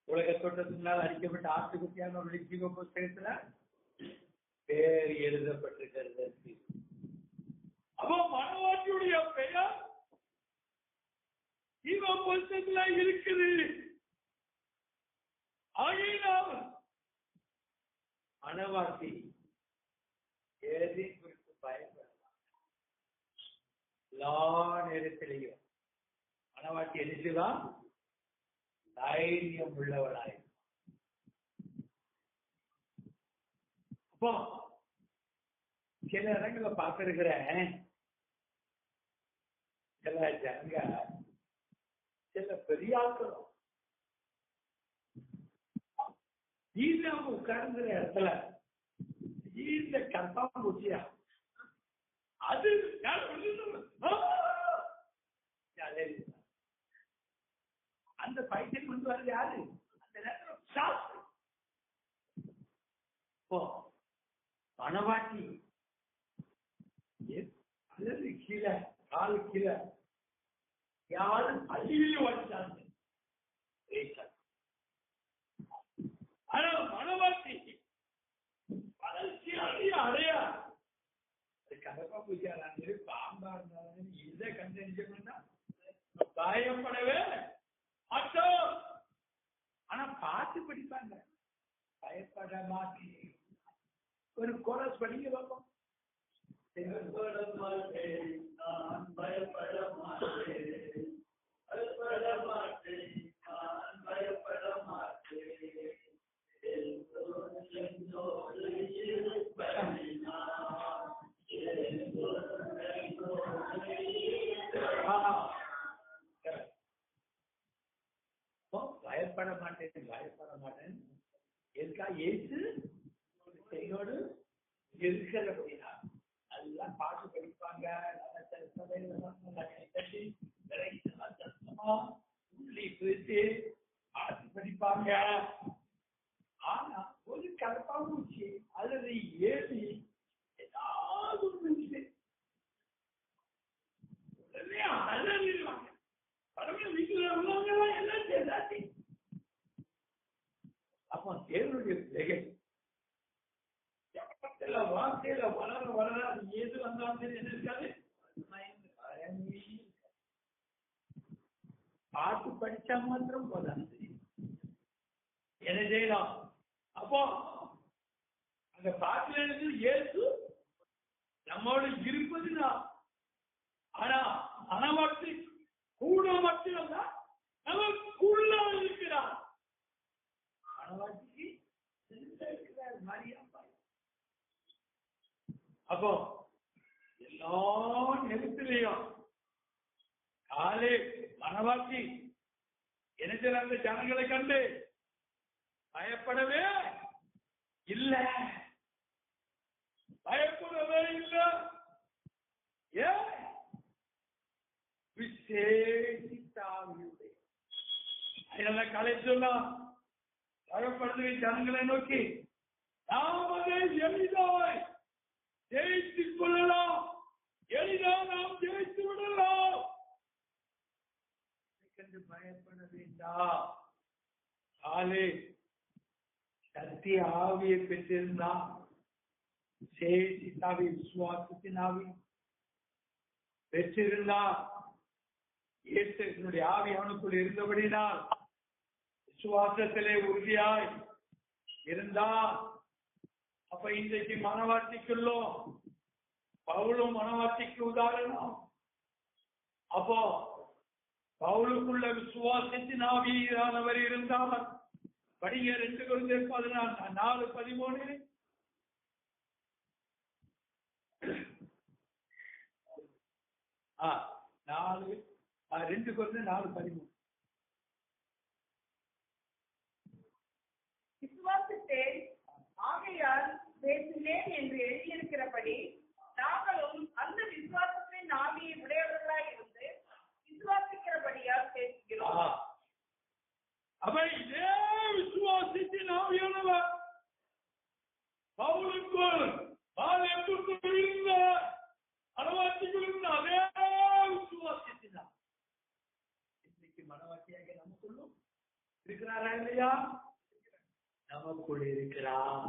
[SPEAKER 2] உலக தோட்டத்தினால் அடிக்கப்பட்ட ஆட்டுக்குட்டியான ஒரு ஜீவ புஸ்தகத்துல பேர் எழுதப்பட்டிருக்கிறது. அப்போ மனவாட்டியுடைய பெயர் ஜீவ புஸ்தகத்துல இருக்குது. ஆகையினால் மனவாட்டி ஏதையும் குறித்து பயன்படலாம். எல்லா நேரத்திலையும் மனவாட்டி எதிர்த்துதான் தைரியம் உள்ளவளாய். அப்போ சில இடங்களை பார்த்திருக்கிறேன். சில ஜனங்க சில பெரிய ஆட்களும் வீட்டுல அவங்க உட்கார்ந்துற இடத்துல வீட்டுல கன்ஃபார்ம் பூச்சியா அது அந்த பைசல் கொண்டு வர்றது யாரு? அந்த நேரத்தில் மனவாட்டி அல்லது கீழே காலு கீழே யாரும் பள்ளியிலே வாழ்ந்தாங்க. ஆனா மனவாட்டி வளர்ச்சியாலே அடையா கதப்பா பூஜாரு பாம்பா இருந்தாலும் இதை கண்டா பயப்படவே மாட்டோம். ஆனா பாட்டு படிப்பாங்க. பயப்பட மாட்டேன். ஒரு கோரஸ் படிக்க பார்ப்போம். பயப்பட மாட்டேன், நான் பயப்பட மாட்டேன், பயப்பட மாட்டேன், நான் பயப்பட மாட்டேன். பயப்பட மாட்டேன், பயப்பட மாட்டேன். எதுக்கா ஏசு என்னோடு இருக்கிற அப்படின்னா நல்லா பாட்டு படிப்பாங்க. உள்ளி போயிட்டு பாட்டு படிப்பாங்க. ஆனா ஒரு கலப்பாம்பூச்சி அல்லது ஏறி ஏதாவது அலறிடுவாங்க. படமே வீட்டுல உள்ளவங்க எல்லாம் சேர்ந்தாச்சு. அப்போ தேவனுடைய பிள்ளைகள் வார்த்தையில வளர வளர அது ஏது வந்தாலும் சரி என்ன இருக்காது. பாட்டு படிச்சா மாத்திரம் போதாது, என்ன செய்யலாம்? அப்போ அந்த பாட்டுல இருந்து இயேசு நம்மோடு இருப்பதுதான். ஆனா மனவாட்டி கூட மட்டும் நமக்குள்ள இருக்கிறார். மனவாட்டிக்கு இருக்கிறார் மாரியாம்பா. அப்போ எல்லா நேரத்திலையும் காலே மனவாட்டி என்ன அந்த ஜனங்களை கண்டு பயப்படவே இல்லை, பயப்படவே இல்லை. ஏன்? விசேஷித்தாவியுடைய அதனால கலை சொல்லலாம். பயப்படுது ஜனங்களை நோக்கி நாம் அதை எளிதாய் ஜெயித்துக் கொள்ளலாம், எளிதா நாம் ஜெயித்து விடலாம் என்று பயப்பட வேண்டாம். காலே சத்திய ஆவியை பெற்றிருந்தா, சேஷித்தாவி விசுவாசத்தின் ஆவி பெற்றிருந்தா, இயேசுவினுடைய ஆவி அவனுக்குள் இருந்தபடினால் விசுவாசத்திலே உறுதியாய் இருந்தா, அப்ப இன்றைக்கு மனவாட்டிக்குள்ளோ பவுலும் மனவாட்டிக்கு உதாரணம். அப்போ பவுலுக்குள்ள விசுவாசத்தின் ஆவியானவர் இருந்தார். படிங்க 2 Corinthians 4:13. 2 Corinthians 4:13.
[SPEAKER 3] விசுவாசித்தேன் ஆகையால் பேசினேன் என்று எழுதியிருக்கிறபடி நாங்களும் அந்த விசுவாசத்தின் ஆவியை உடையவர்களாய் இருந்து விசுவாசிக்கிறபடியால் பேசுகிறோம்.
[SPEAKER 2] அவை இதே விசுவாசத்தின் ஆவியானவர் பவுலுக்குள் இருந்த மனவாட்டிக்குள் இருந்த அதே விசுவாசத்தினார் இன்னைக்கு மனவாட்டியாக நமக்குள்ளும் இருக்கிறாரா இல்லையா? நமக்குள்ளே இருக்கிறார்.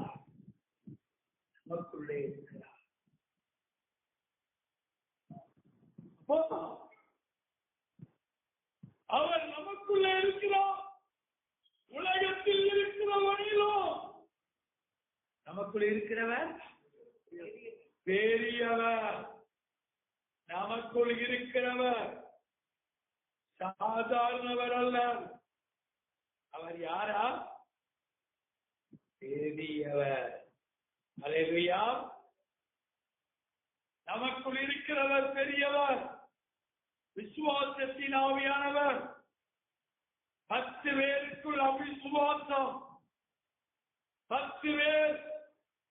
[SPEAKER 2] நமக்குள்ளே இருக்கிறார். அவர் நமக்குள்ளே இருக்கிறார். உலகத்தில் இருக்கிறவனிலும் நமக்குள்ளே இருக்கிறவர் பெரியவர். நமக்குள் இருக்கிறவர் சாதாரணவர் அல்ல. அவர் யாரா? பெரியவர். அல்லேலூயா. நமக்குள் இருக்கிறவர் பெரியவர். விசுவாசத்தின் ஆவியானவர். 10 பேருக்குள் அவிசுவாசம். 10 பேர்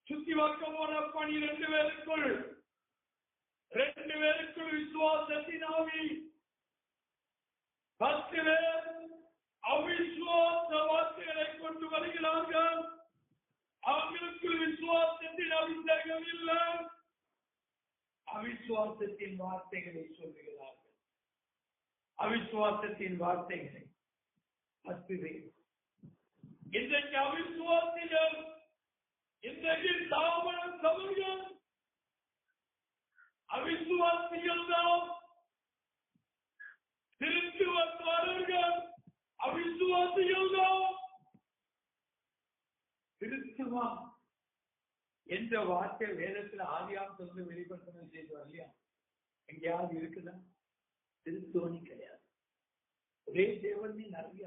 [SPEAKER 2] சுத்தி பக்கம் போன 12 பேருக்குள் 2 பேருக்குள் விசுவாசத்தின் ஆவி. 10 பேர் அவிசுவாச வார்த்தைகளை கொண்டு வருகிறார்கள். அவங்களுக்குள் விசுவாசத்தின் அபிஷேகம் இல்லை. அவிசுவாசத்தின் வார்த்தைகளை சொல்லுகிறார்கள். அவிசுவாசத்தின் வார்த்தைகளை 10 பேர். இன்றைக்கு அவிசுவாசிகள், இன்றைக்கு தாமர சபைகள் அவிசுவாசிகள் தான். திருத்துவக்காரர்கள் அவிசுவாசிகள் தான். திருத்துவம் என்ற வார்த்தை வேதத்தில் ஆதியாம் சொல்லி வெளிப்படுத்தணும் செய்து இல்லையா? எங்கேயாவது இருக்குதா? திருத்துவனி கிடையாது. ஒரே தேவன் நிறைய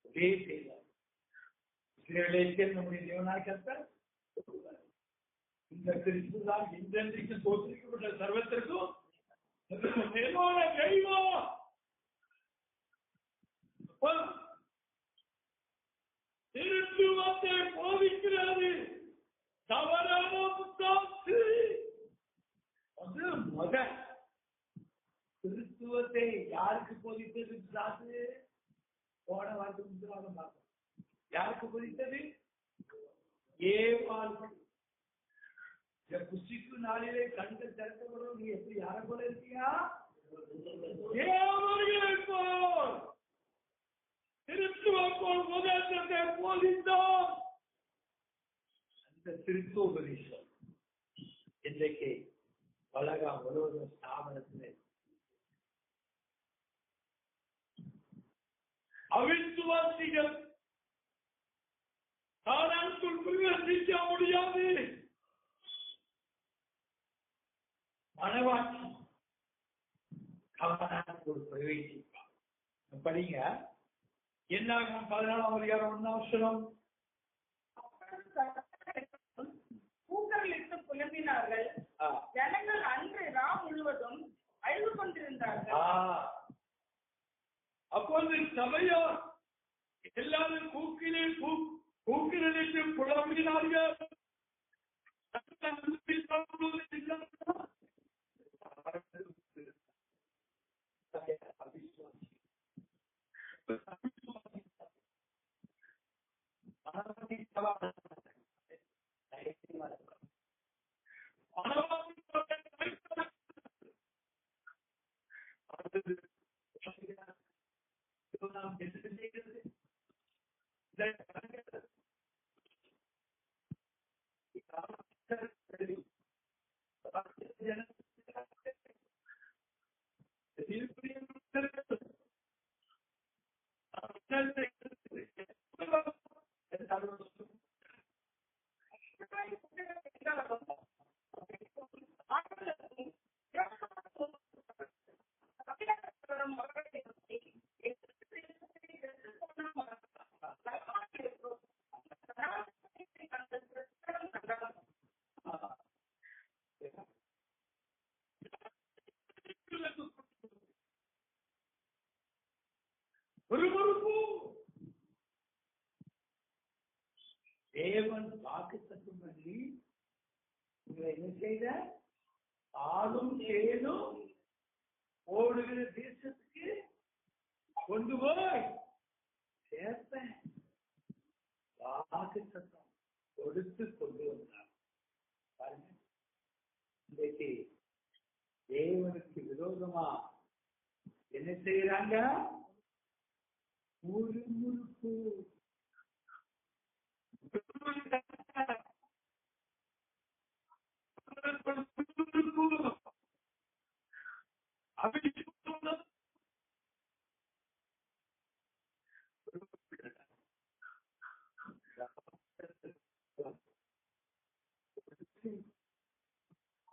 [SPEAKER 2] ஒரே தேவன். நம்முடைய தேவனாய் கர்த்தர் இந்த கிறிஸ்து தான் இன்றைக்கு தோற்றுவிக்கப்பட்ட சர்வத்திற்கும் மேலான தெய்வம். திருத்துவத்தை போதிக்கிறது தவறான புத்தாட்சி. அது மகன் கிறிஸ்துவத்தை யாருக்கு போதித்தது? பிசாசு. போன வார்த்தை முந்திராக பார்க்கணும். யாருக்கு போதித்தது? ஏவாள். இந்த குஷிக்கு நாளிலே கண்கள் திறக்கப்படும். நீ எப்படி யாரை போல இருக்கியா? ஏவர்களை போல் திருத்துவம் போல் உபதேசத்தை போதித்தோம். அந்த திருத்தோபதேசம் இன்றைக்கு உலகம் முழுவதும் ஸ்தாபனத்தில் அவிசுவாசிகள் தானாக்குள் பிரவேசிக்க முடியாது. மனவாட்சி அவனுக்குள் பிரவேசிப்பார். படிங்க. என்னாகும் 14ஆம் அதிகாரம் 1ஆம் வசனம்.
[SPEAKER 3] பூக்களிட்டு புலம்பினார்கள். ஜனங்கள் அன்று ராம் முழுவதும் அழுது கொண்டிருந்தார்கள்.
[SPEAKER 2] அப்போது சபையார் எல்லாரும் கூக்கிலிட்டு புலம்பினார்கள். முறுமுறுப்பு. தேவன் வாக்குத்தத்தம் பண்ணி உங்களை என்ன செய்த? ஆளும் தேனும் ஓடுகிற தேசத்துக்கு கொண்டு போய் சேர்ப்பேன். வாக்குத்தத்தம் கொடுத்து கொண்டு வந்தார். பாருங்க, இன்றைக்கு தேவனுக்கு விரோதமா என்ன செய்யறாங்க? முறுமுறுப்பு.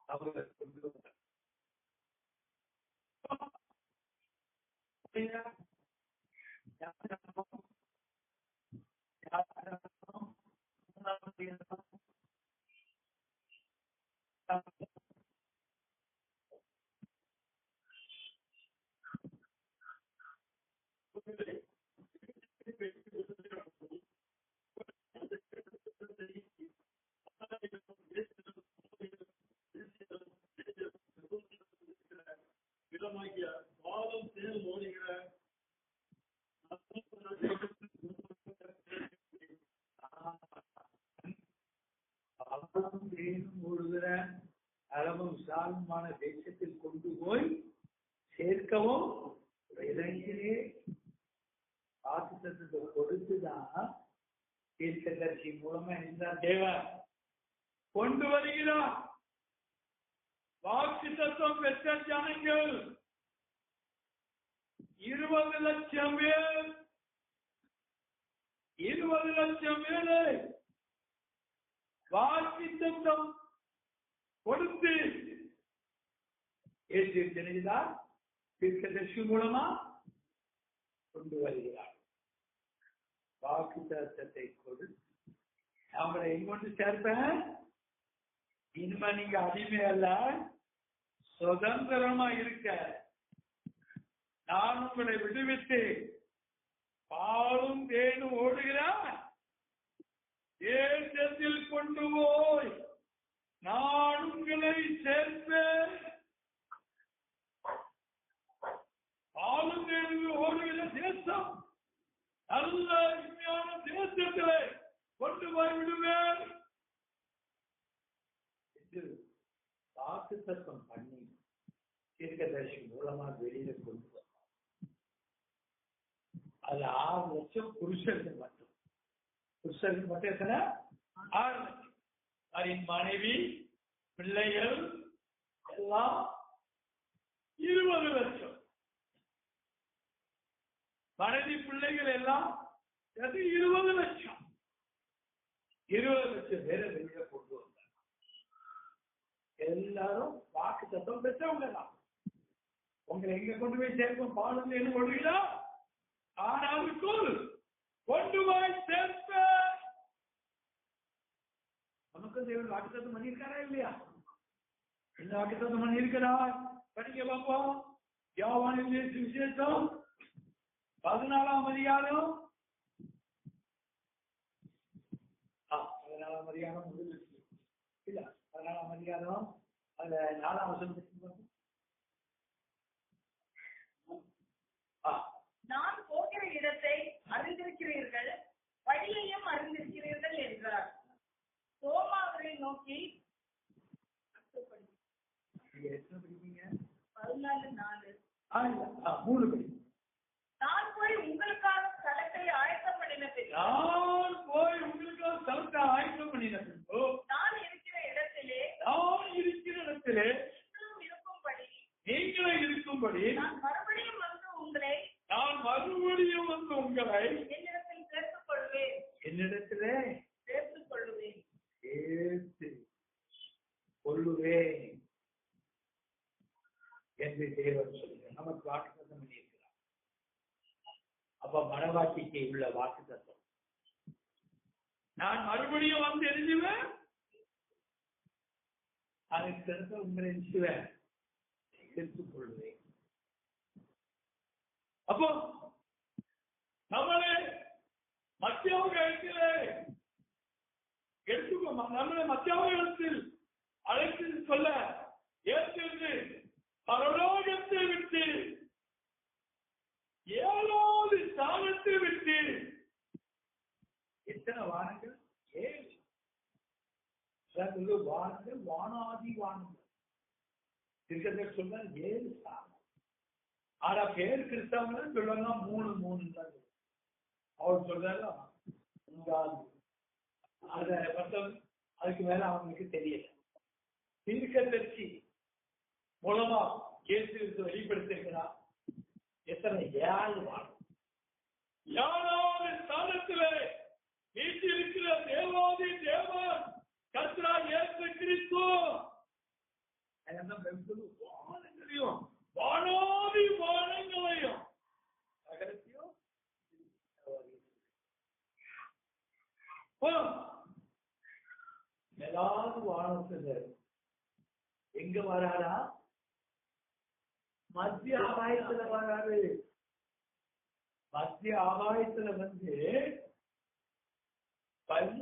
[SPEAKER 2] அவர் கொண்டு வந்தார். பாதம் தேர் ஓடுகிற ஓடுகிற அளவும் விசாலமான தேசத்தில் கொண்டு போய் சேர்க்கவும் இறங்கினே. வாக்குத்தத்தத்தை கொடுத்துதான் தீர்க்கதரிசி மூலமா இருந்தார் தேவன் கொண்டு வருகிறார். வாக்குத்தத்தம் பெற்ற ஜனங்கள் 20 லட்சம் பேர். 20 லட்சம் பேரை வாக்குத்தத்தம் கொடுத்து ஏற்றுகிறார். தீர்க்கதரிசி மூலமா கொண்டு வருகிறார். வாக்குத்தத்தத்தை கொடுத்து அவங்களை எங்கொண்டு சேர்ப்பேன்? இனிமே நீங்க அடிமை அல்ல, சுதந்திரமா இருக்க நான் உங்களை விடுவித்து பாலும் தேனும் ஓடுகிறார் தேசத்தில் கொண்டு போய் நான் உங்களை சேர்ப்பேன். பாலும் தேனும் ஓடுகிற தேசம், நல்ல உண்மையான தேசத்திலே கொண்டு போய் விடுவேன். வாக்குத்தத்தம் பண்ணி தீர்க்கதரிசி மூலமா வெளியில கொண்டு வந்தார். அது 6 லட்சம் புருஷர்கள் மட்டும். புருஷர்கள் மட்டும் எத்தனை? 6 லட்சம். அவரின் மனைவி பிள்ளைகள் எல்லாம் 20 லட்சம். மனைவி பிள்ளைகள் எல்லாம் 20 லட்சம். 20 லட்சம் பேரை வெளியில கொண்டு வந்தார். எல்லாரும் வாக்குத்தத்தம் பெற்றவங்க தான். உங்களை எங்க கொண்டு போய் சேர்ப்போம்? பாலும் என்ன கொள்கிறா? ஆனாவுக்குள் கொண்டு போய் சேர்ப்ப. நமக்கு தேவன் வாக்குத்தத்தம் பண்ணியிருக்காரா இல்லையா? என்ன வாக்குத்தத்தம் பண்ணியிருக்கிறார்? படிக்க பார்ப்போம். யோவானின் சுவிசேஷம் 14ஆம் அதிகாரம். 14ஆம் அதிகாரம் இல்ல, 14ஆம் அதிகாரம் அதுல 4ஆம் வசனம்.
[SPEAKER 3] நான் போகிற இடத்தை அறிந்திருக்கிறீர்கள், வழியையும் அறிந்திருக்கிறீர்கள் என்றார். தோமா அவரை நோக்கி 14:4
[SPEAKER 2] 3 படி.
[SPEAKER 3] நான் போய் உங்களுக்கான ஸ்தலத்தை ஆயத்தம் பண்ணின பின்பு நான் இருக்கிற இடத்திலே
[SPEAKER 2] நீங்களும் இருக்கும்படி
[SPEAKER 3] நான் மறுபடியும் வந்து உங்களை என்னிடத்தில் சேர்த்துக் கொள்வேன்.
[SPEAKER 2] என்னிடத்திலே
[SPEAKER 3] சேர்த்துக் கொள்ளுவேன்.
[SPEAKER 2] சேர்த்து கொள்ளுவேன் என்று தேவன் சொல்கிறார். நமக்கு வாக்குத்தத்தம் பண்ணியிருக்கிறார். அப்ப மனவாட்டிக்கு உள்ள வாக்குத்தத்தம், நான் மறுபடியும் வந்து எழுதுவேன், அதற்கு உங்களை எழுதுவேன், சேர்த்துக் கொள்வேன். அப்போ நம்மளை மத்தியாவத்தில் அழைத்து சொல்ல ஏற்கனவே பரலோகத்தை விட்டு 7வது ஸ்தானத்தை விட்டு எத்தனை வானங்கள் 7 வானங்கள் வானாதி வானங்கள் இருக்கிறத சொன்ன 7 ஸ்தானம். ஆனா பேர் கிறிஸ்தவங்க சொல்லுவாங்க 3 தான். அவர் சொல்றாரு அத மத்தவங்க அதுக்கு மேல அவங்களுக்கு தெரியல. தீர்க்கதரிசி மூலமா இயேசு வெளிப்படுத்திருக்கிறார். எத்தனை 7 வானம். 7வது ஸ்தானத்திலே வீட்டிருக்கிற தேவாதி தேவன் கர்த்தராகிய இயேசு கிறிஸ்து வானங்களையும் வானாதி வானங்களையும் நகரத்தையும் 7வது வானத்துல எங்க வராரா? மத்திய ஆகாயத்துல வராரு. மத்திய ஆகாயத்துல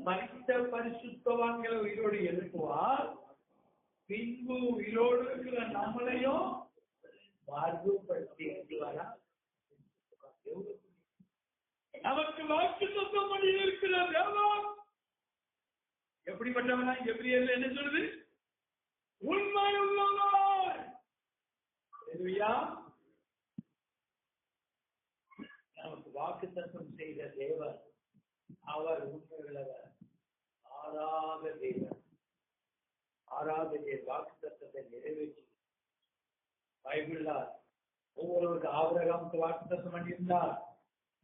[SPEAKER 2] மனித பரிசுத்தவான்களை உயிரோடு எழுப்புவார். பின்பு உயிரோடு இருக்கிற நம்மளையும் மார்புபடுத்தி வரா. நமக்கு வாக்குத்தத்தம் பண்ணி இருக்கிற தேவன் எப்படிப்பட்டவனா? எபிரேயர்ல என்ன சொல்லுது? உண்மை உள்ளவர். நமக்கு வாக்குத்தத்தம் செய்த தேவன் அவர் உண்மை உள்ளவர். ஆறாத தேவன் வாக்குத்தத்தத்தை நிறைவேற்றி பைபிள்ல ஒவ்வொருவருக்கு ஆபிரகாமுக்கு வாக்குத்தத்தம் பண்ணியிருந்தார்.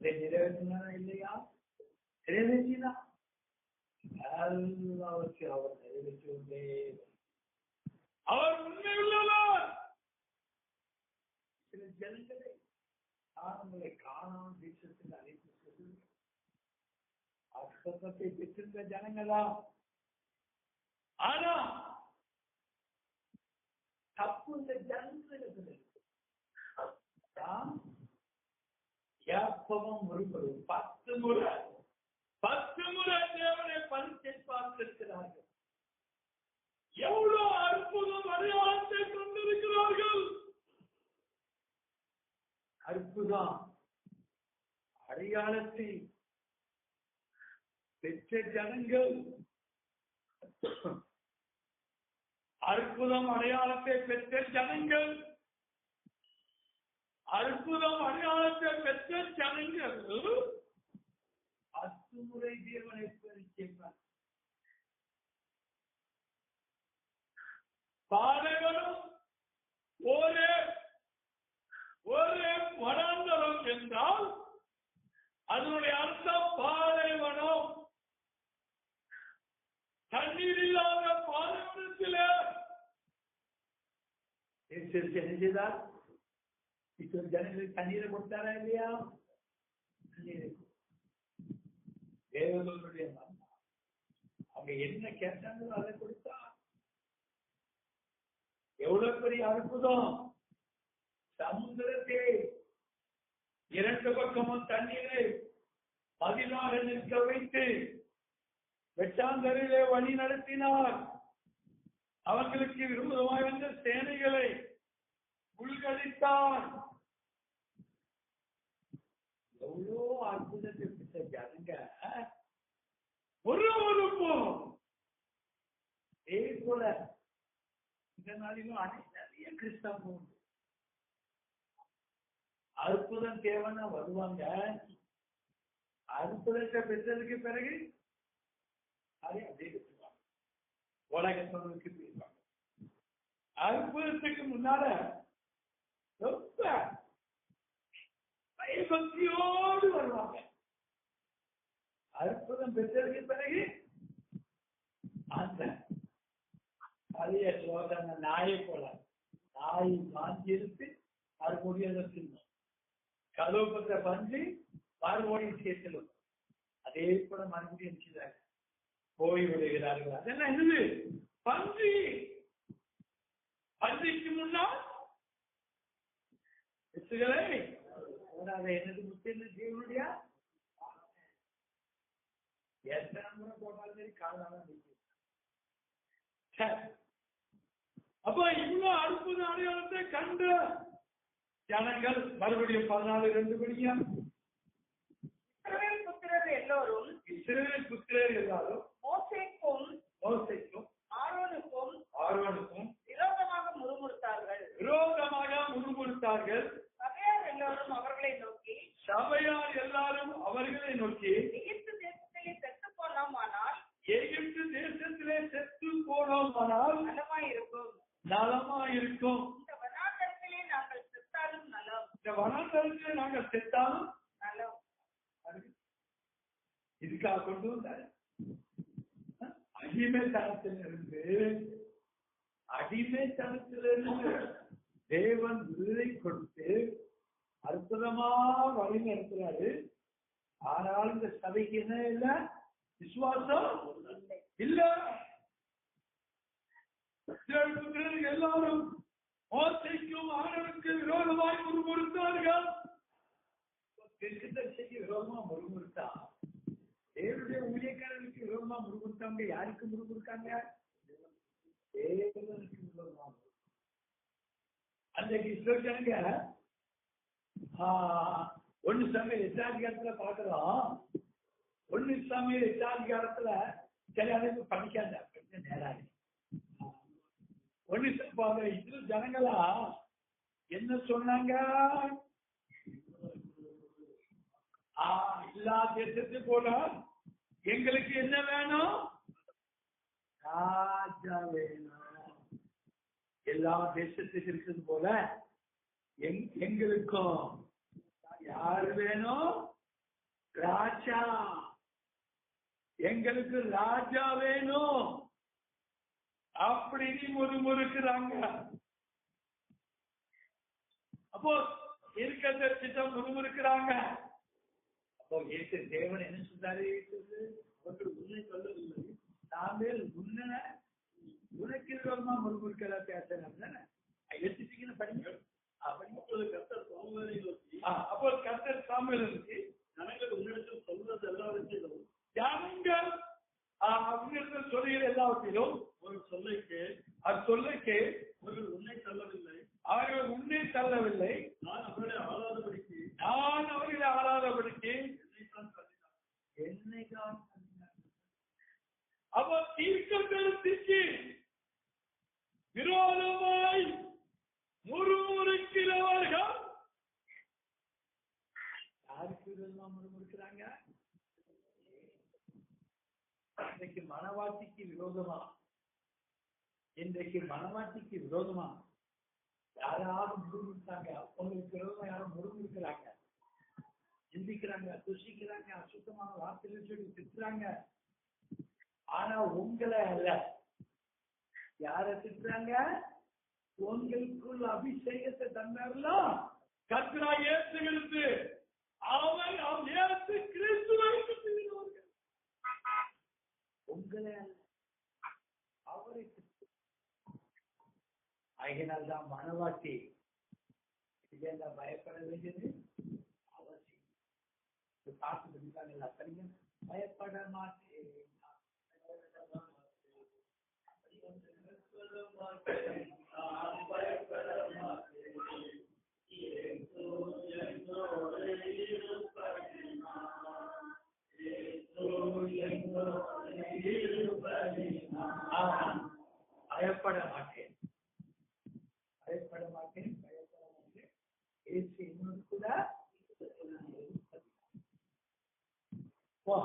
[SPEAKER 2] இதை நிறைவேற்றினா இல்லையா? நிறைவேற்றினா எல்லாவற்றையும் அவர் நிறைவேற்றி கொண்டே அவர் உண்மை உள்ளவர். சில ஜனங்களை உங்களை காணாமல் தேசத்தில் அழைத்து செல்லும் வாக்குத்தத்தத்தை பெற்றிருந்த ஜனங்களா? ஆனா தப்பு இந்த ஜனங்களுக்கு முறைப்படும் 10 முறை தேவனை பரிசை பார்த்திருக்கிறார்கள். எவ்வளவு அற்புதம் அடையாளத்தை கொண்டிருக்கிறார்கள். அற்புதம் அடையாளத்தை பெற்ற ஜனங்கள், அற்புதம் அடையாளத்தை பெற்ற ஜனங்கள், அற்புதம் அடையாளத்தை பெற்ற ஜனங்கள் 10 முறை தேவனை பரிசேப்பார். பாலைவனம் ஒரே வனாந்தரம் என்றால் அதனுடைய அர்த்தம் பாலைவனம். தண்ணீர் இல்லாத பாலைவனத்தில் என்ன செய்தார்? ஜனங்களுக்கு தண்ணீரை கொடுத்தாரா இல்லையா? தேவனுடைய அவங்க என்ன கேட்டாங்களோ அதை கொடுத்தா. எவ்வளவு பெரிய அற்புதம்! சமுத்திரத்தை 2 பக்கமும் தண்ணீரை மதிலாக நிற்க வைத்து வெட்டாந்தரிலே வழி நடத்தினார். அவர்களுக்கு விரோதமாய் வந்த சேனைகளை உள்கழித்தார். எவ்வளோ அற்புதத்தை பெற்ற ஜனங்க ஒருவருக்கும் போல இந்த நாளிலும் நிறைய கிறிஸ்தவம் உண்டு. அற்புதம் தேவைன்னா வருவாங்க. அற்புதத்தை பெற்றதுக்கு பிறகு அதை அப்படியே வச்சுருவாங்க. உலகத்தவர்களுக்கு போயிருவாங்க. அற்புதத்துக்கு முன்னால ரொம்ப பயபக்தியோடு வருவாங்க. அற்புதம் பெற்றதுக்கு பிறகு அந்த பழைய சோதனை நாயை போல நாய் வாங்கியிருத்து மறுபடியும் தின்னும். கலோபத்தை பஞ்சு மறுபடியும் சேர்த்தலும். அதே போல மறுபடியும் செய்தாங்க. போய் விடுகிறார்கள். அதெல்லாம் என்னது? பஞ்சு. பஞ்சுக்கு முன்னால் என்னது முத்தின ஜீவனுடைய எத்தனை முறை போட்டாலும் சரி காலாதான் அப்ப இவ்வளவு அற்புத அடையாளத்தை கண்ட ஜனங்கள் மறுபடியும் 14:2 படிங்க.
[SPEAKER 3] இஸ்ரவேல் புத்திரர் எல்லோரும்
[SPEAKER 2] இஸ்ரவேல் புத்திரர் எல்லாரும்
[SPEAKER 3] மோசேக்கும்
[SPEAKER 2] ஆரோனுக்கும்
[SPEAKER 3] விரோதமாக முறுமுறுத்தார்கள். சபையார் எல்லாரும் அவர்களை நோக்கி எகிப்து தேசத்திலே செத்து போனோமானால்
[SPEAKER 2] நலமாயிருக்கும்.
[SPEAKER 3] இந்த வனாந்தரத்திலே நாங்கள் செத்தாலும் நலம்.
[SPEAKER 2] இதுக்காக கொண்டு வந்தார். அடிமைத்தனத்திலிருந்து தேவன் விருதை கொடுத்து அற்புதமா வழி நடத்துறாரு. ஆனால் இந்த சபைக்கு என்ன இல்ல? விசுவாசம் இல்ல. எல்லாரும் மோசேக்கும் ஆரோனுக்கு விரோதமாய் முறுமுறுத்தார்கள். தெற்கு விரோதமா முறுமுறுத்தா தேவனுடைய ஊழியக்காரர்களுக்கு விரோதமா முறுமுறுத்தாங்க. யாருக்கு முறுமுறுக்காங்க? தேவனுக்கு விரோதமா. அன்றைக்கு ஜனங்க 1 சாமியல் 8ஆம் அதிகாரத்துல பாக்குறோம். 1 சாமியல் 8ஆம் அதிகாரத்துல சில அளவுக்கு படிக்காத நேராக 1 இது ஜனங்களா என்ன சொன்னாங்க? எல்லா தேசத்தை போல எங்களுக்கு என்ன வேணும்? ராஜா வேணும். எல்லா தேசத்துக்கு இருக்கிறது போல எங்களுக்கும் யார் வேணும்? ராஜா. எங்களுக்கு ராஜா வேணும் அப்படின்னு முறுமுறுக்கிறாங்க. அப்போ இருக்கிற சித்தம் முறுமுறுக்கிறாங்க. அப்போ தேவன் என்ன சொல்றாரு? அவர்கள் உன்னை சொல்லவில்லை, நாங்கள் உனக்கு விரோதமா முறுமுறுக்கிறா பேசுறாங்க. எடுத்துட்டீங்கன்னு படிங்க. அப்போ கர்த்தர் சாமுவேலை நோக்கி ஜனங்கள் உன்னிடத்தில் சொல்றது எல்லாவற்றிலும் அவர்கள் சொல்லுகிற எல்லாவற்றிலும் ஒரு சொல்லை அவர்கள் உன்னை தள்ளவில்லை. நான் அவர்களை ஆளாதபடிக்கு என்னை தான். அப்போ தீர்க்கதரிசிக்கு விரோதமாய் முறுமுறுக்கிறவர்கள் யாருக்கு விரோதமா முறுமுறுக்கிறாங்க? இன்றைக்கு மனவாட்டிக்கு விரோதமா யாராவது முறுமுறுத்தாங்க. அவங்களுக்கு விரோதமா யாரும் முறுமுறுக்கிறாங்க, சிந்திக்கிறாங்க, துஷிக்கிறாங்க, அசுத்தமான வார்த்தைகள் சொல்லி திட்டுறாங்க. ஆனா உங்களை அல்ல. யார திட்டுறாங்க? உங்களுக்குள்ள அபிஷேகத்தை தந்தார்லாம் கர்த்தராகிய இயேசு கிறிஸ்து. அவர் இயேசு கிறிஸ்துவை திட்டுகிறவர்கள். உங்களை அல்ல, அவரை. அதனால்தான் மனவாட்டி பயப்பட வேண்டியது அவசியம். பாட்டு படித்தாங்க அத்தனையும் பயப்பட மாட்டேன். கூட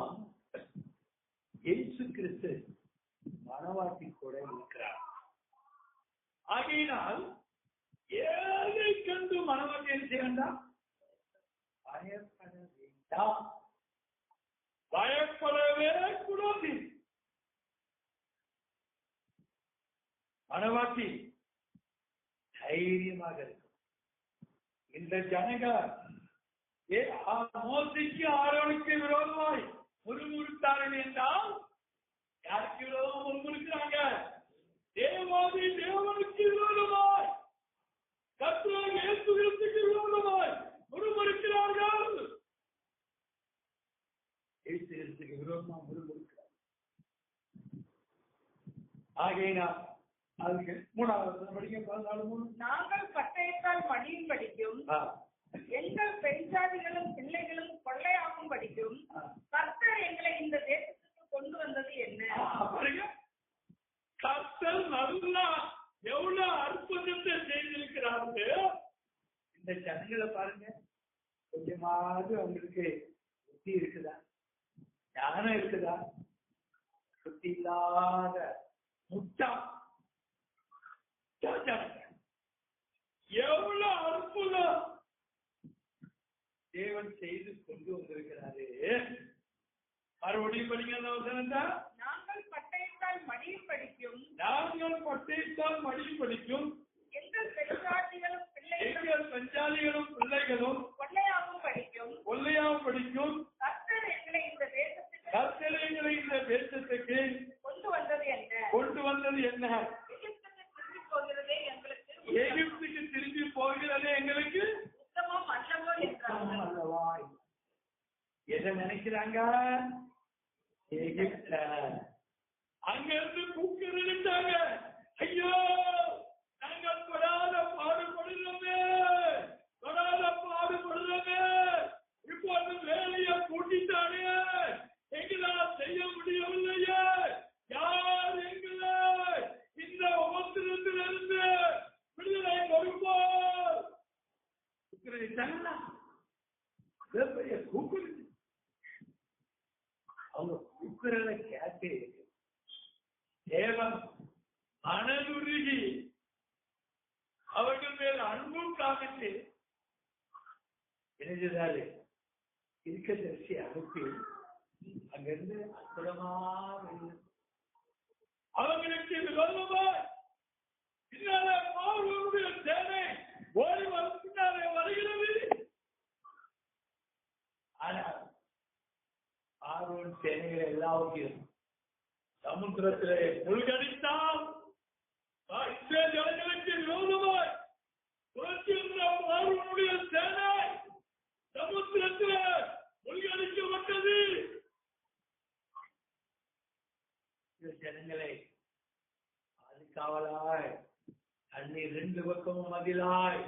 [SPEAKER 2] இயேசு கிறிஸ்து மனவாட்டி கூட இருக்கிறார். ஆகையினால் ஏழை கண்டு மனவாட்டி என்ன செய்ய வேண்டாம்? பயப்பட வேண்டாம். பயப்படவே கூடாது. மனவாட்டி தைரியமாக இருக்கும். இந்த ஜனங்கள் மோசேக்கு ஆரோனுக்கு விரோதமாய் முறுமுறுத்தார்கள் என்றால் யாருக்கு விரோதமாக முறுமுறுக்கிறாங்க? தேவாதி தேவனுக்கு விரோதமாய், கர்த்தராகிய இயேசு கிறிஸ்துவுக்கு விரோதமாய் முறுமுறுக்கிறார்கள். இயேசு கிறிஸ்துவுக்கு விரோதமாக முறுமுறுக்கிறார்கள். ஆகையினால் அதுக்கு 3வது படிக்க 14:3.
[SPEAKER 3] நாங்கள் பட்டயத்தால் மடியும் படிக்கும் எங்கள் பெண் ஜாதிகளும் பிள்ளைகளும் கொள்ளையாகும் படிக்கும் கர்த்தர் எங்களை இந்த தேசத்துக்கு கொண்டு வந்தது என்ன?
[SPEAKER 2] கர்த்தர் நல்லா எவ்வளவு அற்புதத்தை செய்திருக்கிறார்கள். இந்த ஜனங்களை பாருங்க, கொஞ்சமாவது அவங்களுக்கு புத்தி இருக்குதா, ஞானம் இருக்குதா? புத்தி இல்லாத முட்டா எவ்வளவு அற்புதம் தேவன் செய்து கொண்டு வந்திருக்கிறாரு. மறுபடியும் படிங்க அந்த வசனத்தை.
[SPEAKER 3] நாங்கள் பட்டயத்தால் மடியும் படிக்கும் எங்கள் பெண்ஜாதிகளும்
[SPEAKER 2] பிள்ளைகளும்
[SPEAKER 3] கொள்ளையாகவும் படிக்கும் கர்த்தர் எங்களை இந்த தேசத்துக்கு கொண்டு வந்தது என்ன?
[SPEAKER 2] எகிப்துக்கு திரும்பி போகிறதே எங்களுக்கு
[SPEAKER 3] உத்தமம் அல்லவோ
[SPEAKER 2] அல்லவா? எதை நினைக்கிறாங்க? எகிப்த அங்க இருந்து கூப்பிடுறாங்க, ஐயோ நாங்கள் படாத பாடுபடுறோமே, இப்போ அந்த வேலையை கூட்டிட்டானே, எங்களால் செய்ய முடியவில்லையே, யார் எங்களை இந்த உபத்திரத்திலிருந்து விடுதலை கொடுப்போம்? அவங்க கூக்குறத கேட்டு தேவன் மனதுருகி அவர்கள் மேல் அன்பும் காமித்து இணைஞ்சதாலே இருக்க தரிசி அனுப்பி அங்கிருந்து அற்புதமா அவங்களுக்கு விரோதமாய் பின்னாலே பார்வனுடைய சேனை ஓடி பின்னாலே வருகிறது. ஆனால் பார்வன் சேனைகளை எல்லாவற்றையும் சமுத்திரத்திலே முழுகடித்தான். ஜனங்களுக்கு விரோதமாய் பார்வனுடைய சேனை சமுத்திரத்திலே முழுகடிக்கப்பட்டது. ஜனங்களை பாதுகாவலாய் தண்ணீர் 2 பக்கமும் மதிலாய்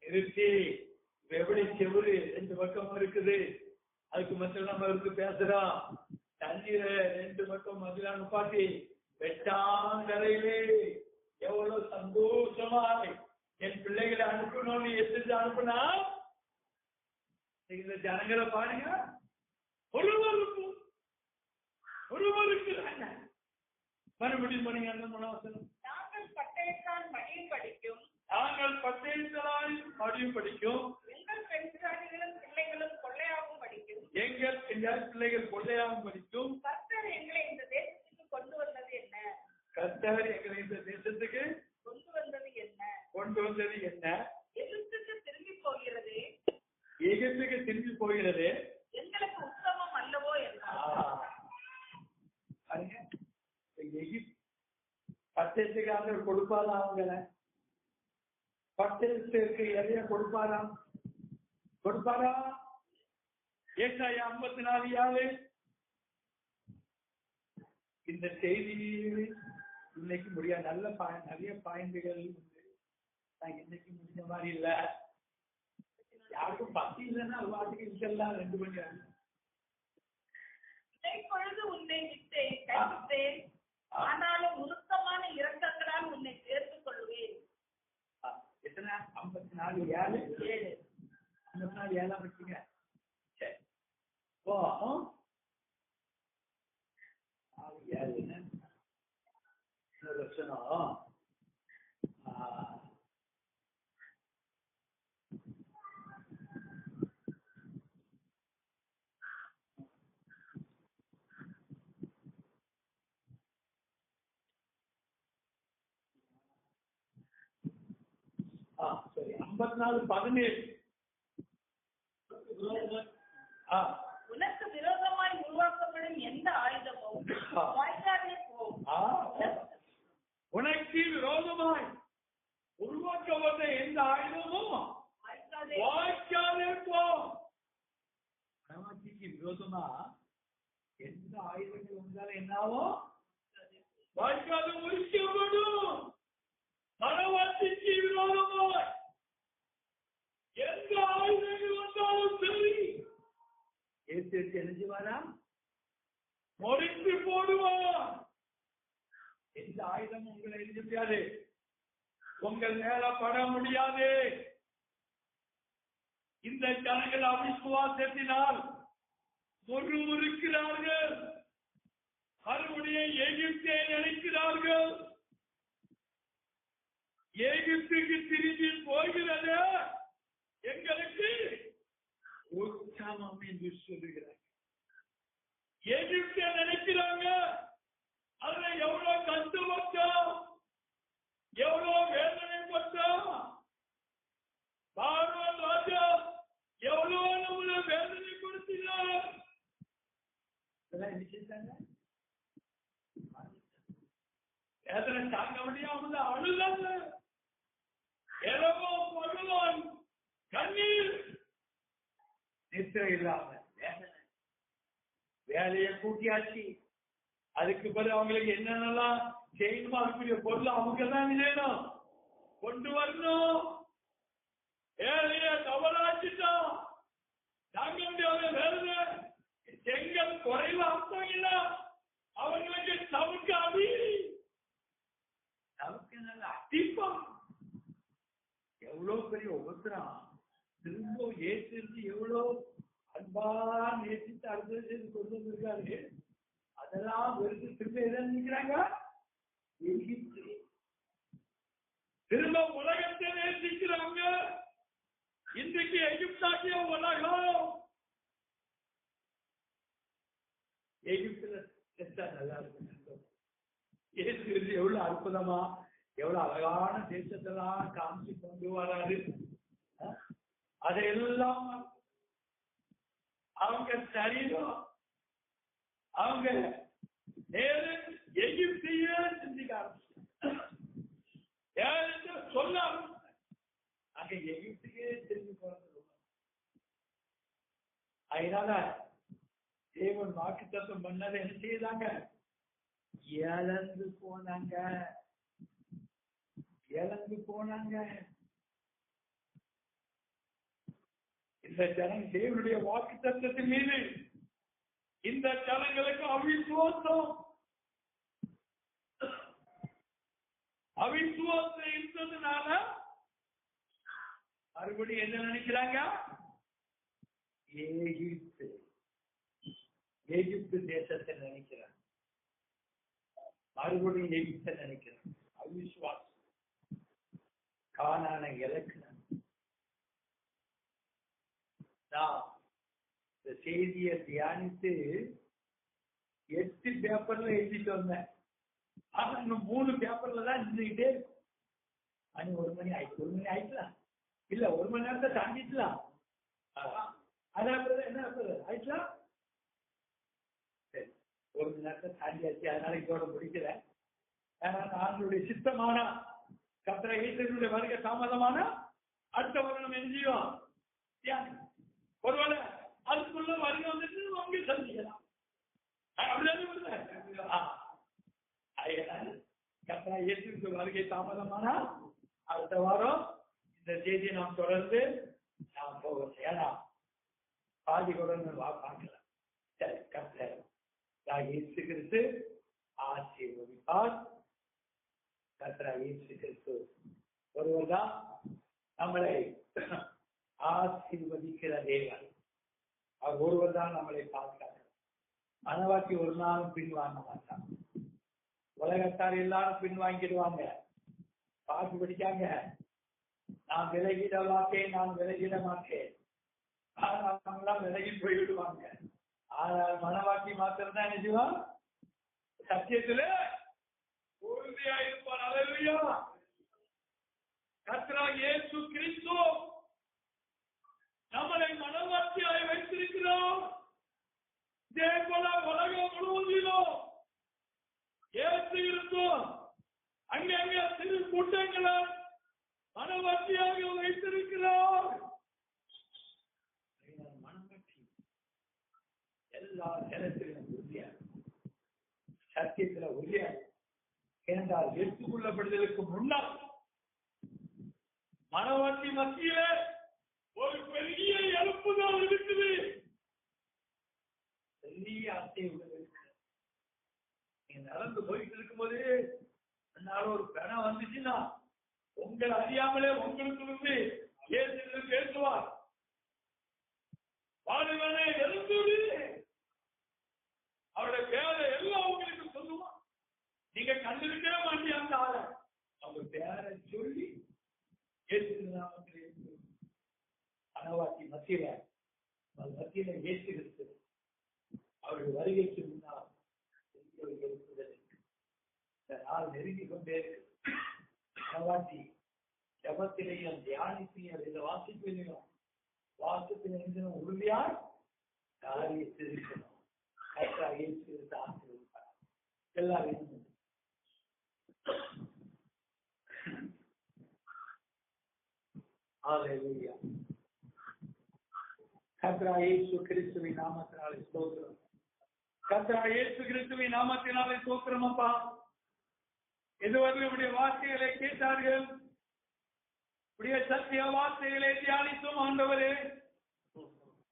[SPEAKER 2] நிறுத்தி, எப்படி செவுரு 2 பக்கம் இருக்குது, அதுக்கு மட்டும் நம்ம இருக்கு பேசுறோம். தண்ணீரை 2 பக்கம் மதிலா நுப்பாட்டி வெட்டாங்கரையிலே எவ்வளவு சந்தோஷமாய் என் பிள்ளைகளை அனுப்பணும்னு எதிர்த்து அனுப்புனா இந்த ஜனங்களை பாருங்க, ஒருவருக்கு மறுபடியும் பண்ணீங்க. அந்த 3
[SPEAKER 3] நாங்கள் பட்டயத்தால் மடியும்
[SPEAKER 2] படிக்கும்
[SPEAKER 3] எங்கள் பெண் ஜாதிகளும் பிள்ளைகளும் கொள்ளையாகவும்
[SPEAKER 2] பிள்ளைகள் கொள்ளையாகவும் படிக்கும்
[SPEAKER 3] கர்த்தர் எங்களை இந்த தேசத்துக்கு கொண்டு வந்தது என்ன? எகிப்துக்கு திரும்பி போகிறது எங்களுக்கு உத்தமம் அல்லவோ என்றார்.
[SPEAKER 2] பட்டயத்துக்கு கொடுப்பாரா? அவங்களை பட்டயத்திற்கு எதைய கொடுப்பாரா? ஏசாயா 54:7. இந்த செய்தி இன்னைக்கு முடியாது. நிறைய பாயிண்டுகள் உண்டு. நான் இன்னைக்கு முடிஞ்ச மாதிரி இல்ல. யாருக்கும் பத்தி இல்லைன்னா வாட்டுக்கு இருக்கலாம் 2 மணி ஆகும்.
[SPEAKER 3] இப்பொழுது உன்னை விட்டேன், கைவிட்டேன், ஆனாலும் உருக்கமான இரக்கங்களால் உன்னை சேர்த்துக் கொள்வேன்.
[SPEAKER 2] எத்தனை? 54:7. 54:7 படிச்சீங்க. சரி, ஓ 7 லட்சணம். சரி, 54:17.
[SPEAKER 3] உனக்கு விரோதமாய் உருவாக்கப்படும் எந்த ஆயுதமும் வாய்க்காதே போகும்.
[SPEAKER 2] உனக்கு விரோதமாய் உருவாக்கப்பட்ட எந்த ஆயுதமும் வாய்க்காதே போகும். மனவாட்டிக்கு விரோதமா எந்த ஆயுதங்கள் வந்தாலும் என்னாவோ வாய்க்கால் முறிக்கப்படும். மனவாட்டிக்கு விரோதமாய் எந்த ஆயுதங்கள் வந்தாலும் சரி
[SPEAKER 1] இயேசு என்ன செய்வாரா?
[SPEAKER 2] முறித்து போடுவார்.
[SPEAKER 1] எந்த ஆயுதம் உங்களை எழுத முடியாது,
[SPEAKER 2] உங்கள் மேல பட முடியாது. இந்த ஜனங்கள் அவிசுவாசத்தினால் முறுமுறுக்கிறார்கள். மறுபடியும் எகிப்தை நினைக்கிறார்கள். எகிப்துக்கு திரும்பி போகிறது எங்களுக்கு
[SPEAKER 1] உற்சாகம் என்று சொல்லுகிறார்.
[SPEAKER 2] எகிப்தை நினைக்கிறாங்க. அதுல எவ்வளவு கஷ்டப்பட்டோம், எவ்வளவு வேதனைப்பட்டோம். பார்வோன் ராஜா எவ்வளவு நம்மள வேதனை கொடுத்தினார்.
[SPEAKER 1] இதெல்லாம் என்ன செய்தாங்க?
[SPEAKER 2] வேதனை தாங்க முடியாமல் அழுதாங்க. இரவோ பகலும் கண்ணீர்.
[SPEAKER 1] நித்திரை இல்லாம வேலையை கூட்டியாச்சு. அதுக்கு பிறகு அவங்களுக்கு என்னென்னலாம் செய்யணுமோ அதுக்குரிய பொருள் அவங்க தான் வேணும், கொண்டு வரணும். வேலையை தவறாச்சுட்டோம், தாங்க முடியாத வேலை. செங்கல் குறைவு அர்த்தம் இல்ல, அவங்களுக்கு தவிர்க்க அடி நமக்கு நல்ல அடிப்பம். எவ்வளவு பெரிய உபத்திரம். திரும்ப ஏற்றிருந்து எவ்வளவு அன்பா நேசித்து அடுத்த கொண்டு வந்திருக்காரு. அதெல்லாம் வெறுத்து திரும்ப எதாவது நிற்கிறாங்க.
[SPEAKER 2] திரும்ப உலகத்தை நேசிக்கிறாங்க. இன்றைக்கு எகிப்தாகிய உலகம்.
[SPEAKER 1] எகிப்துல செத்தா நல்லா இருக்கும். இயேசு எவ்வளவு அற்புதமா எவ்வளவு அழகான தேசத்தெல்லாம் காமிச்சு கொண்டு வராரு. அதையெல்லாம் அவங்க சரீரம் அவங்க நேரம் எகிப்தைய சிந்திக்க ஆரம்பிச்சு சொல்ல ஆரம்பிச்சாங்க. அங்க எகிப்துக்கே திரும்பி போறது. அதனால தேவன் வாக்குத்தத்தம் பண்ணதை என்ன செய்தாங்க? இழந்து போனாங்க. இந்த ஜனம் தேவனுடைய வாக்குத்தத்தத்தின் மீது இந்த ஜனங்களுக்கு அவிசுவாசம் இருந்ததுனால மறுபடியும் என்ன நினைக்கிறாங்க? எகிப்து தேசத்தை நினைக்கிறாங்க. மறுபடியும் எகிப்தை நினைக்கிறாங்க. அவிசுவாசம் கானானை இழக்கிறாங்க. நான் இந்த செய்தியை தியானித்து 8 பேப்பர்ல எழுதிட்டு வந்தேன். ஆனா இன்னும் 3 பேப்பர்ல தான் இருந்துகிட்டே இருக்கும். மணி 1 மணி ஆயிடுச்சுலாம். இல்ல 1 மணி நேரத்தை தாண்டிட்டுலாம். அதான் என்ன ஆயிடுச்சுலாம். சரி, 1 மணி நேரத்தை தாண்டியாச்சு. அதனால இதோட முடிக்கிறேன். ஆண்டவருடைய சித்தமான கர்த்தரை இயேசுவினுடைய வருகை தாமதமான அடுத்த வருடம் என்ன செய்யும்? ஒருவேளை அதுக்குள்ள வருகை வந்துட்டு அவங்க சந்திக்கலாம். கர்த்தரை இயேசுவினுடைய வருகை தாமதமான அடுத்த வாரம் இந்த செய்தியை நாம் தொடர்ந்து நாம் போகிறோம். ஏன்னா பாதி கூட பார்க்கலாம். சரி, கர்த்தர் இயேசு கிறிஸ்து ஆசீர்வதிப்பார். கர்த்தர் இயேசு கிறிஸ்து ஒருவர் தான் நம்மளை ஆசீர்வதிக்கிற தேவன். அவர் ஒருவர் தான் நம்மளை பாதுகாக்கிறார். மனவாட்டி ஒரு நாளும் பின்வாங்க மாட்டாங்க. உலகத்தார் எல்லாரும் பின்வாங்கிடுவாங்க. பாட்டு படிக்காங்க, நான் விலகிட மாட்டேன், நான் விலகிட மாட்டேன். ஆனால் விலகி போய்விடுவாங்க. ஆனால் மனவாட்டி மாத்திரம் தான் நிஜமா சத்தியத்துல உறுதியா இருப்பார். அல்லேலூயா. கர்த்தராகிய இயேசு கிறிஸ்து நம்மளை மனவாட்டியாய் வைத்திருக்கிறோம். இதே போல உலகம் முழுவதிலும் ஏற்று இருந்தோம். அங்கங்க சிறு கூட்டங்களை மனவாட்டியாக வைத்திருக்கிறோம். மனவாட்டி எல்லா நேரத்திலும் உறுதியா, சத்தியத்துல உறுதியா. ஏனென்றால் எடுத்துக்கொள்ளப்படுதலுக்கு முன்னால் மனவாட்டி மத்தியில
[SPEAKER 2] ஒரு பெரிய எழுப்புதல் இருக்குது.
[SPEAKER 1] பெரிய ஆசையுடன் இருக்கு. நீங்க நடந்து போயிட்டு இருக்கும்போது அதனால ஒரு பணம் வந்துச்சுன்னா உங்களை அறியாமலே உங்களுக்கு வந்து ஏற்று பேசுவார்.
[SPEAKER 2] பாடுவனே எழுந்து அவருடைய பேரை எல்லாம் உங்களுக்கு சொல்லுவான். நீங்க கண்டிருக்கவே மாட்டீங்க. அந்த ஆளை
[SPEAKER 1] அவங்க பேரை சொல்லி மனவாட்டி மத்தியில ஏற்றுகிறது. அவருடைய வருகைக்கு முன்னால் இந்த நாள் நெருங்கி கொண்டே மனவாட்டி ஜபத்திலையும் தியானிப்பையும் இந்த வாசிப்பிலையும் உறுதியாய் காரியத்திருக்கணும். எல்லாரும் கர்த்தராகிய இயேசு கிறிஸ்துவின் நாமத்தினாலே ஸ்தோத்திரம்.
[SPEAKER 2] கர்த்தராகிய இயேசு கிறிஸ்துவின் நாமத்தினாலே ஸ்தோத்திரம். அப்பா, இதுவரை உடைய வார்த்தைகளை கேட்டார்கள். உடைய சத்திய வார்த்தைகளை தியானித்தும் ஆண்டவரே,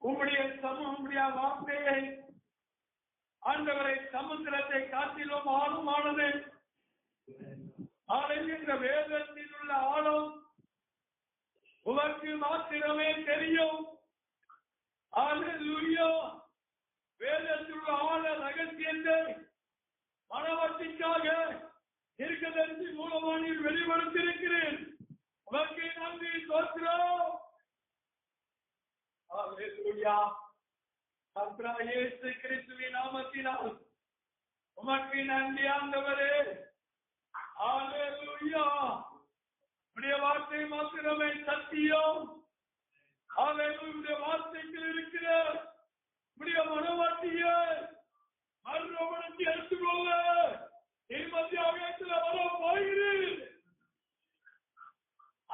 [SPEAKER 2] உம்முடைய வார்த்தையை ஆண்டவரை சமுத்திரத்தை காட்டிலும் ஆழமானது. ஆளுகின்ற வேதத்தில் உள்ள ஆழம் உனக்கு மாத்திரமே தெரியும். அல்லேலூயா. வேதத்தில் உள்ள ஆழ ரகசியத்தை மனவாட்டிக்காக தீர்க்கதரிசி மூலமானில் வெளிப்படுத்தியிருக்கிறேன். உனக்கு நன்றி ஸ்தோத்திரம். அல்லேலூயா. கர்த்தராகிய இயேசு கிறிஸ்துவின் நாமத்தினால் உமக்கு நன்றி ஆண்டவரே. அல்லேலூயா. உடைய வார்த்தை மாத்திரமே சத்தியம். அல்லேலூயா. வார்த்தைக்கு இருக்கிற உடைய மனவாட்டியை மறுபடியும் எடுத்துக்கொள்ள மத்தியாகத்தில் வர போகிறேன்.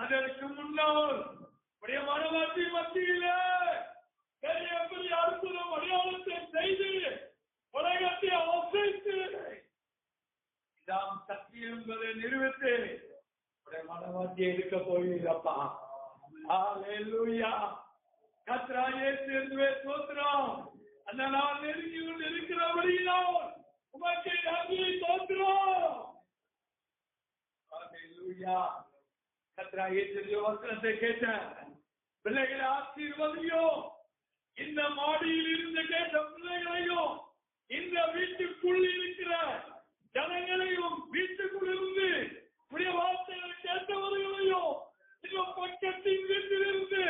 [SPEAKER 2] அதற்கு முன்னால் உடைய மனவாட்டி மத்தியில பெரிய பெரிய அற்புதம் அடையாளத்தை செய்து உலகத்தை அசைத்து
[SPEAKER 1] இதாம் சத்தியம் என்பதை நிறுவித்து உடைய மனவாட்டியை இருக்க போகிறப்பா. அல்லேலூயா. கர்த்தராகிய இயேசுவே ஸ்தோத்திரம். அந்த நாள் நெருங்கி கொண்டு இருக்கிறபடியினால் உமக்கு நன்றி ஸ்தோத்திரம். அல்லேலூயா. கர்த்தராகிய இயேசுவின் வசனத்தை கேட்ட பிள்ளைகளை ஆசீர்வதியோ. இந்த மாடியில் இருந்து கேட்ட பிள்ளைகளையும் இந்த வீட்டுக்குள் இருக்கிற ஜனங்களையும் வீட்டுக்குள் இருந்து உடைய வார்த்தைகளை கேட்டவர்களையும் இந்த பக்கத்தின் வீட்டிலிருந்து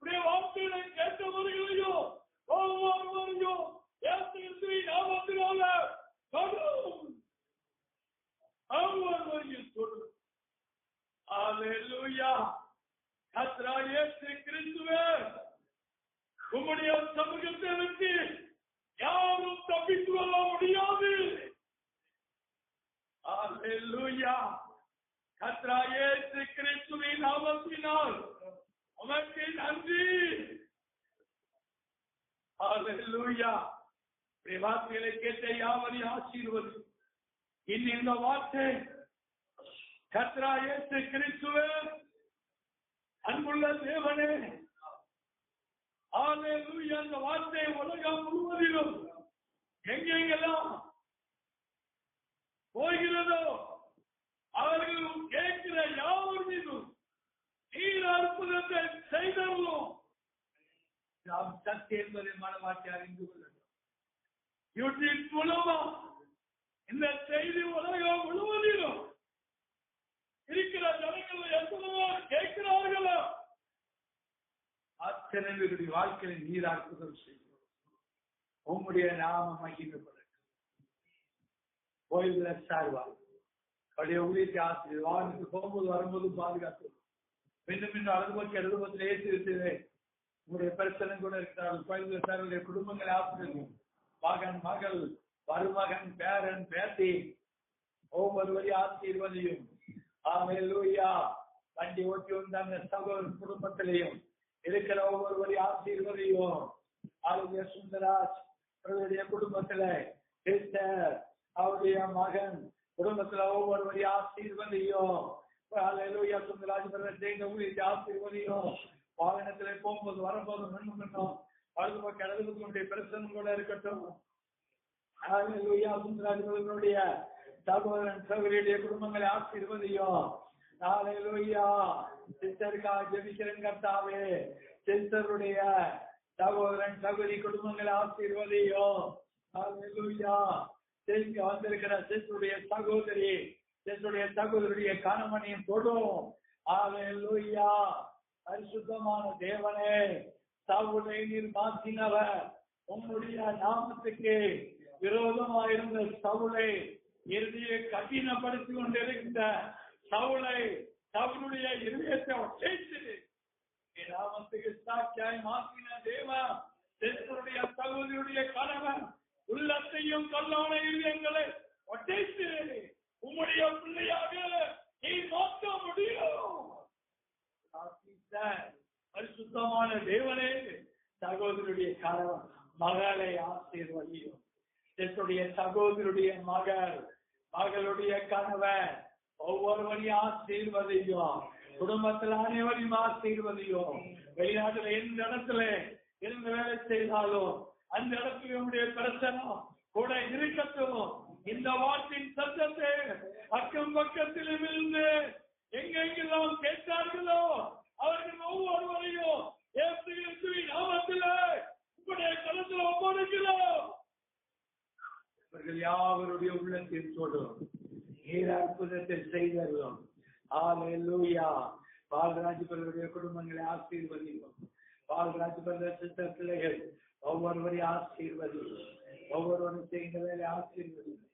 [SPEAKER 1] உடைய வார்த்தைகளை கேட்டவர்களையும் ஒவ்வொருவரையும் நாமத்தினால ஒவ்வொருவரையும் சொல்லும். அல்லேலூயா. கர்த்தராகிய இயேசு கிறிஸ்துவே, உம்முடைய சமூகத்தை விட்டு யாரும் தப்பித்து கொள்ள முடியாது. அல்லேலூயா. கர்த்தராகிய இயேசு கிறிஸ்துவின் நாமத்தினால் உமக்கு நன்றி. அல்லேலூயா. வார்த்தைகளை கேட்ட யாவரையும் ஆசீர்வதி. இனி இந்த வார்த்தை கர்த்தராகிய இயேசு கிறிஸ்துவே, அன்புள்ள தேவனே, அல்லேலூயா. அந்த வார்த்தை உலகம் முழுவதிலும் எங்கெங்கெல்லாம் போகிறதோ அவர்களும் கேட்கிற யாவர் மீதும் நீர் அற்புதத்தை செய்தோம். நாம் சத்தியம் என்பதை மனவாட்டி அறிந்து கொள்ளணும். யூடியூப் மூலமா இந்த செய்தி உலகம் முழுவதிலும் இருக்கிற ஜனங்கள் எத்தனையோ கேட்கிறார்களோ அத்தனை பேருடைய வாழ்க்கையை நீர் அற்புதம் செய்யும். உம்முடைய நாமம் மகிமைப்படும். ஓய்வுல சார்வார் அவருடைய ஊழியத்தை ஆசிரியர் வாகனத்துக்கு போகும்போது வரும்போது பாதுகாத்து மீண்டும் மீண்டும் அனுபவத்தை அனுபவத்தில் ஏற்றிருக்கிறே. உங்களுடைய பிரச்சனை கூட இருக்கிறார்கள். கோயில்கள் சாருடைய குடும்பங்களை ஆசிரியர்கள், மகன், மகள், மருமகன், பேரன், பேத்தி ஒவ்வொருவரை ஆசீர்வதியும். அல்லேலூயா. வண்டி ஓட்டி வந்தாங்க சகோதர குடும்பத்திலையும் இருக்கிற ஒவ்வொருவரை ஆசீர்வதியும். ஆளுடைய சுந்தராஜ் அவருடைய குடும்பத்துல அவருடைய மகன் குடும்பத்துல ஒவ்வொருவரையும் ஆசீர்வதியும். அல்லேலூயா. சுந்தரராஜ் செய்த ஊழியத்தை ஆசீர்வதியும். வாகனத்துல போகும்போது வரும்போது பண்ணும் வலது பக்கம் இடது பக்கமுடைய பிரச்சனை கூட இருக்கட்டும். அல்லேலூயா. சுந்தரராஜனுடைய சகோதரன் சகோதரியுடைய குடும்பங்களை ஆசீர்வதியும். அல்லேலூயா. சிஸ்டருக்காக ஜெபிக்கிறேன் கர்த்தாவே. சிஸ்டருடைய சகோதரன் சகோதரி குடும்பங்களை ஆசீர்வதியும். அல்லேலூயா. தெரிஞ்சு வந்திருக்கிற சிஸ்டருடைய சகோதரி சிஸ்டருடைய சகோதரியுடைய கணவனையும் தொடும். அல்லேலூயா. பரிசுத்தமான தேவனே, சவுலை நீர் மாற்றினவர். உம்முடைய நாமத்துக்கு விரோதமாயிருந்த சவுலை இறுதியை கடினப்படுத்தி கொண்டிருந்த சவுலை சவுளுடைய இருதயத்தை ஒற்றைத்து நாமத்துக்கு சாட்சியாய் மாற்றின தேவா, சிஸ்டருடைய சகோதரியுடைய கணவன் உள்ளத்தையும் கல்லான இருதயங்களை ஒற்றைத்து உம்முடைய பிள்ளையாக நீ மாற்ற முடியும். பரிசுத்தமான தேவனே, சகோதரருடைய கணவன் மகளை ஆசீர்வதியும். என்னுடைய சகோதரருடைய மகளுடைய கணவன் ஒவ்வொருவரையும் ஆசீர்வதியும். குடும்பத்தில் அனைவரையும் ஆசீர்வதியும். வெளிநாட்டுல எந்த இடத்துல எந்த வேலை செய்தாலும் அந்த இடத்துல நம்முடைய பிரச்சனை கூட இருக்கட்டும். இந்த வார்த்தையின் சத்தத்தை அக்கம் பக்கத்திலும் இருந்து எங்கெங்கெல்லாம் கேட்டார்களோ அவர்கள் ஒவ்வொருவரையும் நாமத்தில் உங்களுடைய கருத்தில் ஒவ்வொருக்கிறோம். இவர்கள் யாவருடைய உள்ளத்தில் சொல்லும் நீர் அற்புதத்தை செய்தோம். அல்லேலூயா. பால்ராஜ் பலருடைய குடும்பங்களை ஆசீர்வதிக்கும். பால்ராஜ் பல சிஸ்டர் பிள்ளைகள் ஒவ்வொருவரையும் ஆசீர்வதிக்கும். ஒவ்வொருவரும் செய்த வேலை ஆசீர்வதிக்கும்.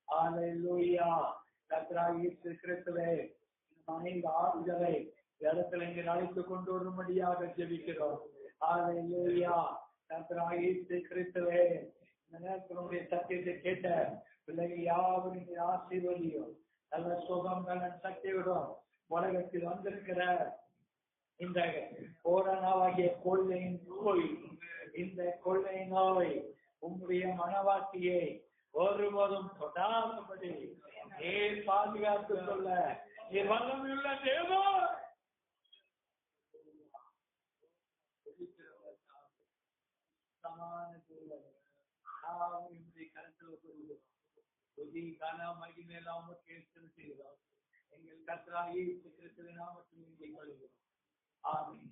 [SPEAKER 1] அல்லேலூயா. கர்த்தராகிய இயேசு கிறிஸ்துவே, அனைத்து ஆறுகளை இடத்துல இங்கே அழைத்து கொண்டு வரும்படியாக ஜெபிக்கிறோம். அல்லேலூயா. கர்த்தராகிய இயேசு கிறிஸ்துவே, இந்த நேரத்தினுடைய சத்தியத்தை கேட்ட பிள்ளைகள் யாவரும் ஆசீர்வதியும். நல்ல சுகம் நல்ல சக்தியுடன் உலகத்தில் வந்திருக்கிற இந்த கொரோனாவாகிய கொள்ளை நோய், இந்த கொள்ளை நோய் உங்களுடைய மனவாட்டியை ஒருவரும் தொடாதபடி நீர் பாதுகாத்துக் கொள்ள நீர் வல்லமையுள்ள தேவா. எங்கள் கர்த்தராகிய இயேசு கிறிஸ்துவின் நாமத்தில் வேண்டிக் கொள்கிறோம். ஆமென்.